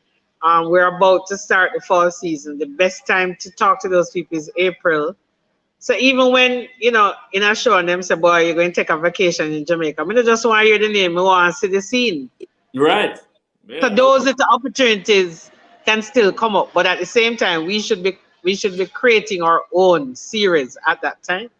We're about to start the fall season. The best time to talk to those people is April. So even when, in a show and them say, boy, you're going to take a vacation in Jamaica, I mean, I just want to hear the name, I want to see the scene. Right. Yeah. So those little opportunities can still come up, but at the same time, we should be creating our own series at that time.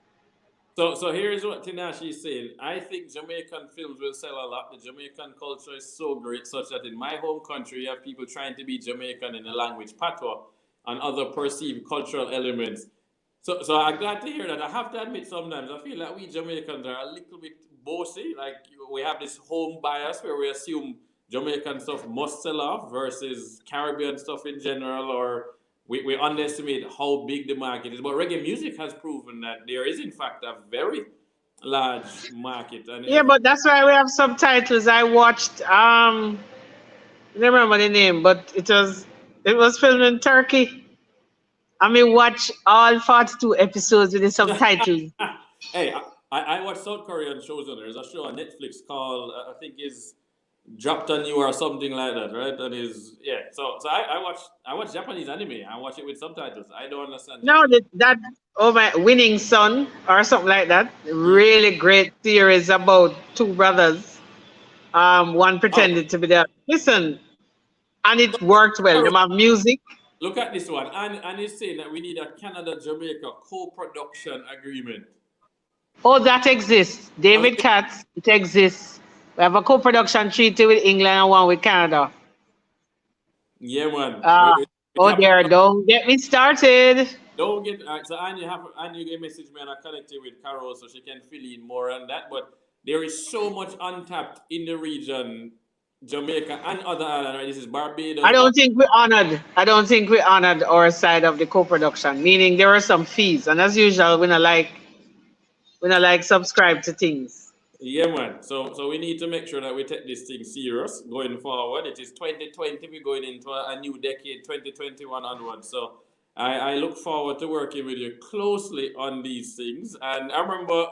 So here's what Tinashe is saying. I think Jamaican films will sell a lot. The Jamaican culture is so great, such that in my home country, you have people trying to be Jamaican in the language patois and other perceived cultural elements. So I'm glad to hear that. I have to admit, sometimes I feel like we Jamaicans are a little bit bossy. Like we have this home bias where we assume Jamaican stuff must sell off versus Caribbean stuff in general, or we underestimate how big the market is. But reggae music has proven that there is, in fact, a very large market. And yeah, but that's why we have subtitles. I watched, I don't remember the name, but it was filmed in Turkey. I mean, watch all 42 episodes with the subtitles. Hey, I watch South Korean shows, and there's a show on Netflix called, I think is Dropped on You or something like that, right? And is So I watch Japanese anime. I watch it with subtitles. I don't understand. No, that my Winning Son or something like that. Really great series about two brothers. One pretended to be the listen, and it worked well. They have music. Look at this one, and he's saying that we need a Canada-Jamaica co-production agreement. Oh, that exists. David Katz, it exists. We have a co-production treaty with England and one with Canada. Yeah, man. Don't get me started. Don't get so Annie get message me and I connected with Carol so she can fill in more on that. But there is so much untapped in the region, Jamaica and other islands. Right? This is Barbados. I don't think we honored our side of the co-production, meaning there are some fees, and as usual, we not like subscribe to things. Yeah, man. So we need to make sure that we take this thing serious going forward. It is 2020. We're going into a new decade, 2021 onwards. So I look forward to working with you closely on these things. And I remember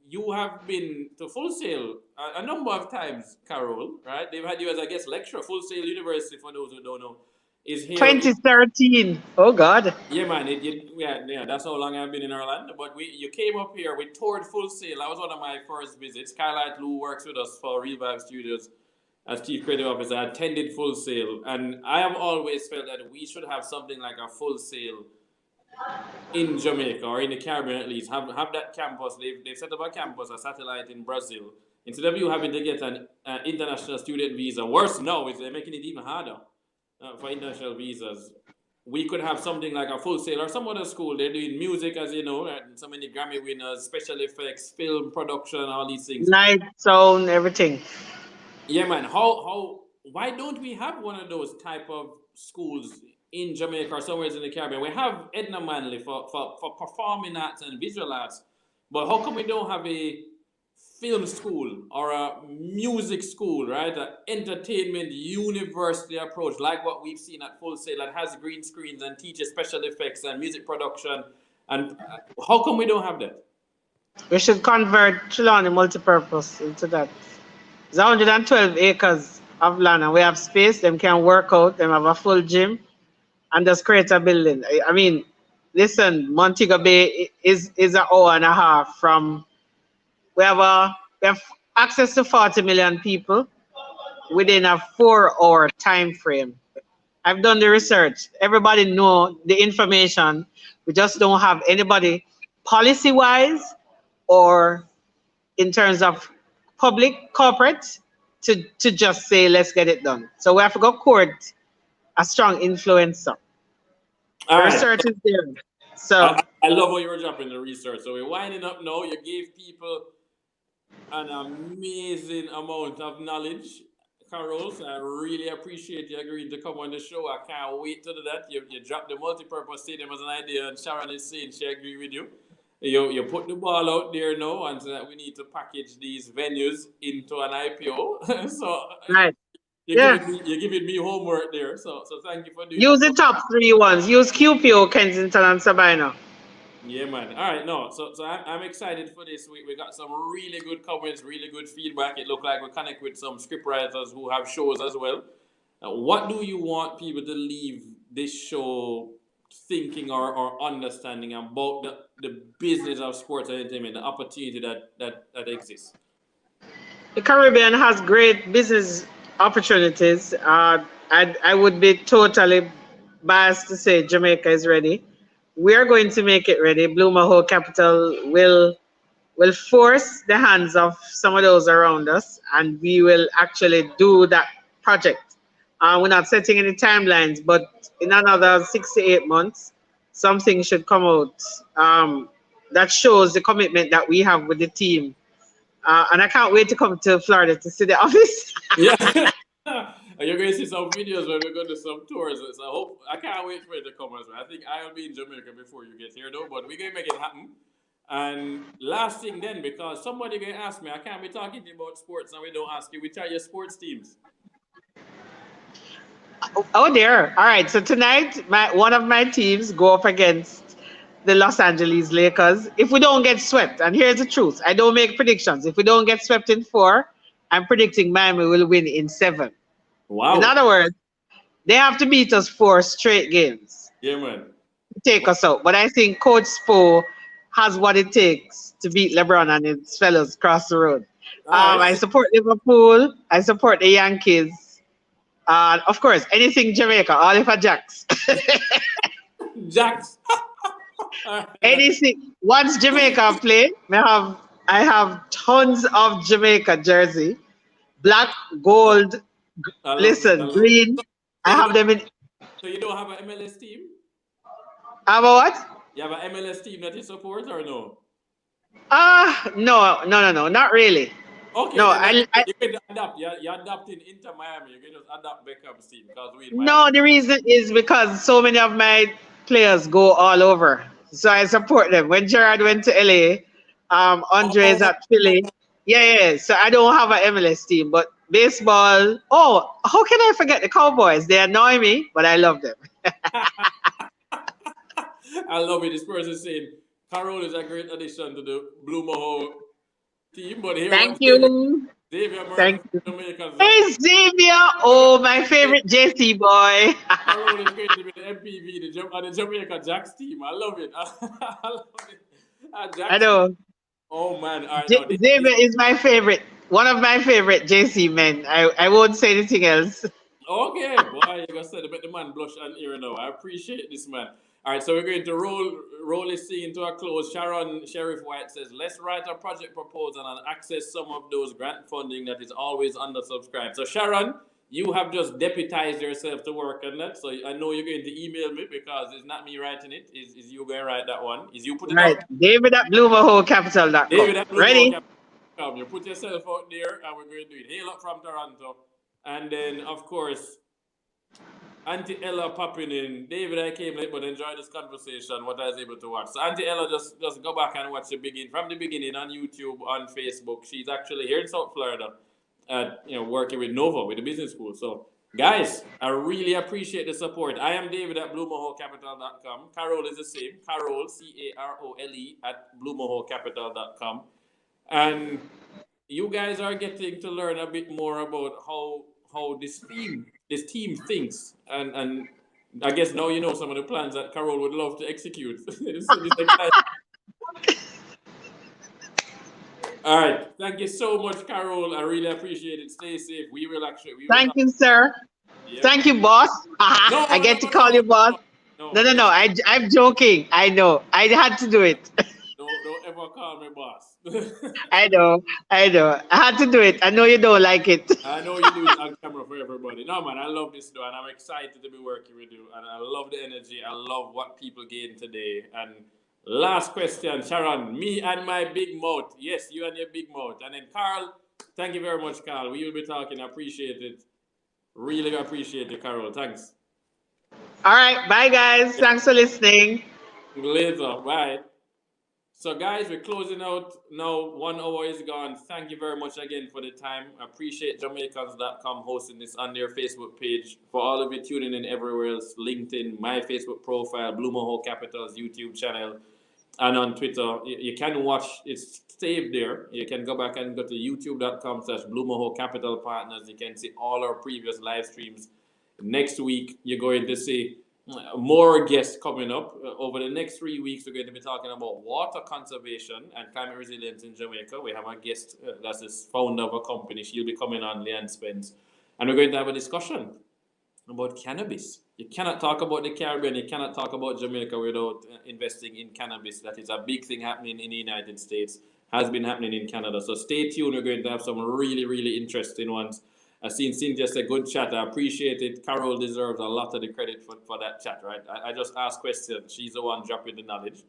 you have been to Full Sail a number of times, Carol, right? They've had you as a guest lecturer. Full Sail University, for those who don't know, is here. 2013. Oh, God. Yeah, man. That's how long I've been in Orlando. But you came up here, we toured Full Sail. That was one of my first visits. Skylight Lou works with us for Revive Studios as Chief Creative Officer. I attended Full Sail. And I have always felt that we should have something like a Full Sail in Jamaica, or in the Caribbean at least. Have that campus. They've set up a campus, a satellite in Brazil. Instead of you having to get an international student visa, worse now is they're making it even harder for international visas. We could have something like a Full Sail or some other school. They're doing music, as you know, and so many Grammy winners, special effects, film production, all these things. Light, sound, everything. Yeah, man. Why don't we have one of those type of schools in Jamaica or somewhere in the Caribbean? We have Edna Manley for performing arts and visual arts, but how come we don't have a film school or a music school, right? An entertainment university approach, like what we've seen at Full Sail, that has green screens and teaches special effects and music production. And how come we don't have that? We should convert Trelawney multipurpose into that. It's 112 acres of land, and we have space. Them can work out. Them have a full gym, and just create a building. I mean, listen, Montego Bay is an hour and a half from. We have We have access to 40 million people within a 4-hour time frame. I've done the research. Everybody know the information. We just don't have anybody policy-wise or in terms of public, corporate, to just say, let's get it done. So we have to go court a strong influencer. All The right. research is there. So I love how you were dropping the research. So we're winding up now. You gave people an amazing amount of knowledge, Carol. So I really appreciate you agreeing to come on the show. I can't wait to do that. You dropped the multi-purpose stadium as an idea, and Sharon is saying she agree with you. You put the ball out there now, and so that we need to package these venues into an IPO. So right. you're Yeah. giving me homework there. So thank you for doing Use that. the top 3 ones. Use QPO, Kensington and Sabina. Yeah, man. All right, no. So I'm excited for this week. We got some really good comments, really good feedback. It looked like we connect with some scriptwriters who have shows as well. What do you want people to leave this show thinking or understanding about the business of sports and entertainment, the opportunity that exists? The Caribbean has great business opportunities. I would be totally biased to say Jamaica is ready. We are going to make it ready. Blue Maho Capital will force the hands of some of those around us, and we will actually do that project. We're not setting any timelines, but in another 6 to 8 months, something should come out that shows the commitment that we have with the team. And I can't wait to come to Florida to see the office. Yeah. You're going to see some videos where we're going to do some tours. So I can't wait for it to come as well. I think I'll be in Jamaica before you get here, though, but we're going to make it happen. And last thing then, because somebody going to ask me, I can't be talking to you about sports and we don't ask you, which are your sports teams? Oh dear. All right. So tonight, one of my teams go up against the Los Angeles Lakers. If we don't get swept, and here's the truth, I don't make predictions. If we don't get swept in 4, I'm predicting Miami will win in 7. Wow. In other words, they have to beat us 4 straight games. Yeah, man. To take us out. But I think Coach Spo has what it takes to beat LeBron and his fellows across the road. I support Liverpool. I support the Yankees. Of course, anything Jamaica, Oliver Jacks. Jacks. Anything. Once Jamaica play, I have tons of Jamaica jersey. Black, gold, green. I have them in. So you don't have an MLS team? Have a what? You have an MLS team that you support or no? No, not really. Okay, no, you can adapt. You're adapting into Miami. You can just adapt Beckham's team because we. No, the reason is because so many of my players go all over, so I support them. When Gerard went to LA, Andre's at Philly. Yeah. So I don't have an MLS team, but baseball. Oh, how can I forget the Cowboys? They annoy me, but I love them. I love it. This person saying Carol is a great addition to the Blue Maho team, but here Thank you. Xavier Thank you. Jamaica. Hey Xavier! Oh, my favorite JC boy. Carol is going to be the MPV, the Jamaica Jacks team. I love it. I love it. I know. Oh man! All right, Xavier is my favorite. One of my favorite JC men. I won't say anything else. Okay, boy, you gotta say to make the man blush and ear now. I appreciate this, man. All right, so we're going to roll this thing into a close. Sharon Sheriff White says, let's write a project proposal and access some of those grant funding that is always undersubscribed. So Sharon, you have just deputized yourself to work on that. So I know you're going to email me because it's not me writing it. Is you going to write that one? Is you put it out? David at BlueMahoCapital.com. David at Ready? You put yourself out there and we're going to do it. Hail up from Toronto. And then, of course, Auntie Ella popping in. David, I came late, but enjoyed this conversation, what I was able to watch. So Auntie Ella, just go back and watch from the beginning on YouTube, on Facebook. She's actually here in South Florida, working with Nova, with the business school. So, guys, I really appreciate the support. I am David at BlueMahoCapital.com. Carol is the same. Carol, Carole, at BlueMahoCapital.com. And you guys are getting to learn a bit more about how this team thinks, and I guess now you know some of the plans that Carol would love to execute. All All right. Thank you so much, Carol. I really appreciate it. Stay safe. We will Thank talk. you, sir. Yep. Thank you, boss. No, I no, get to call no, you boss. no, No, no. no, no. I'm joking. I know. I had to do it. Don't ever call me boss. I know. I know. I had to do it. I know you don't like it. I know you do it on camera for everybody. No, man, I love this though, and I'm excited to be working with you. And I love the energy. I love what people gain today. And last question, Sharon, me and my big mouth. Yes, you and your big mouth. And then Carl, thank you very much, Carl. We will be talking. I appreciate it. Really appreciate it, Carol. Thanks. All right. Bye, guys. Thanks for listening. Later. Bye. So, guys, we're closing out now. 1 hour is gone. Thank you very much again for the time. I appreciate Jamaicans.com hosting this on their Facebook page. For all of you tuning in everywhere else, LinkedIn, my Facebook profile, Blue Moho Capital's YouTube channel, and on Twitter. You can watch, it's saved there. You can go back and go to youtube.com/Blue Moho Capital Partners. You can see all our previous live streams. Next week, you're going to see more guests coming up. Over the next 3 weeks, we're going to be talking about water conservation and climate resilience in Jamaica. We have a guest that's the founder of a company. She'll be coming on, Leanne Spence. And we're going to have a discussion about cannabis. You cannot talk about the Caribbean, you cannot talk about Jamaica without investing in cannabis. That is a big thing happening in the United States, has been happening in Canada. So stay tuned. We're going to have some really, really interesting ones. I've seen Cynthia say good chat. I appreciate it. Carol deserves a lot of the credit for that chat, right? I just ask questions. She's the one dropping the knowledge.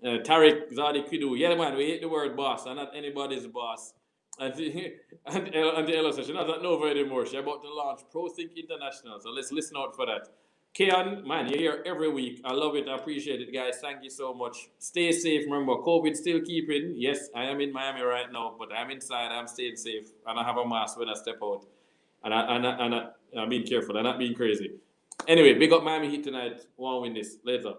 Tariq Zadi Kidu, yeah, man, we hate the word boss. I'm not anybody's boss. And the Ella says she doesn't know her anymore. She's about to launch ProThink International. So let's listen out for that. Keon, man, you're here every week. I love it. I appreciate it, guys. Thank you so much. Stay safe. Remember, COVID still keeping. Yes, I am in Miami right now, but I'm inside. I'm staying safe. And I have a mask when I step out. And I'm being careful. I'm not being crazy. Anyway, big up Miami Heat tonight. Want to win this. Later.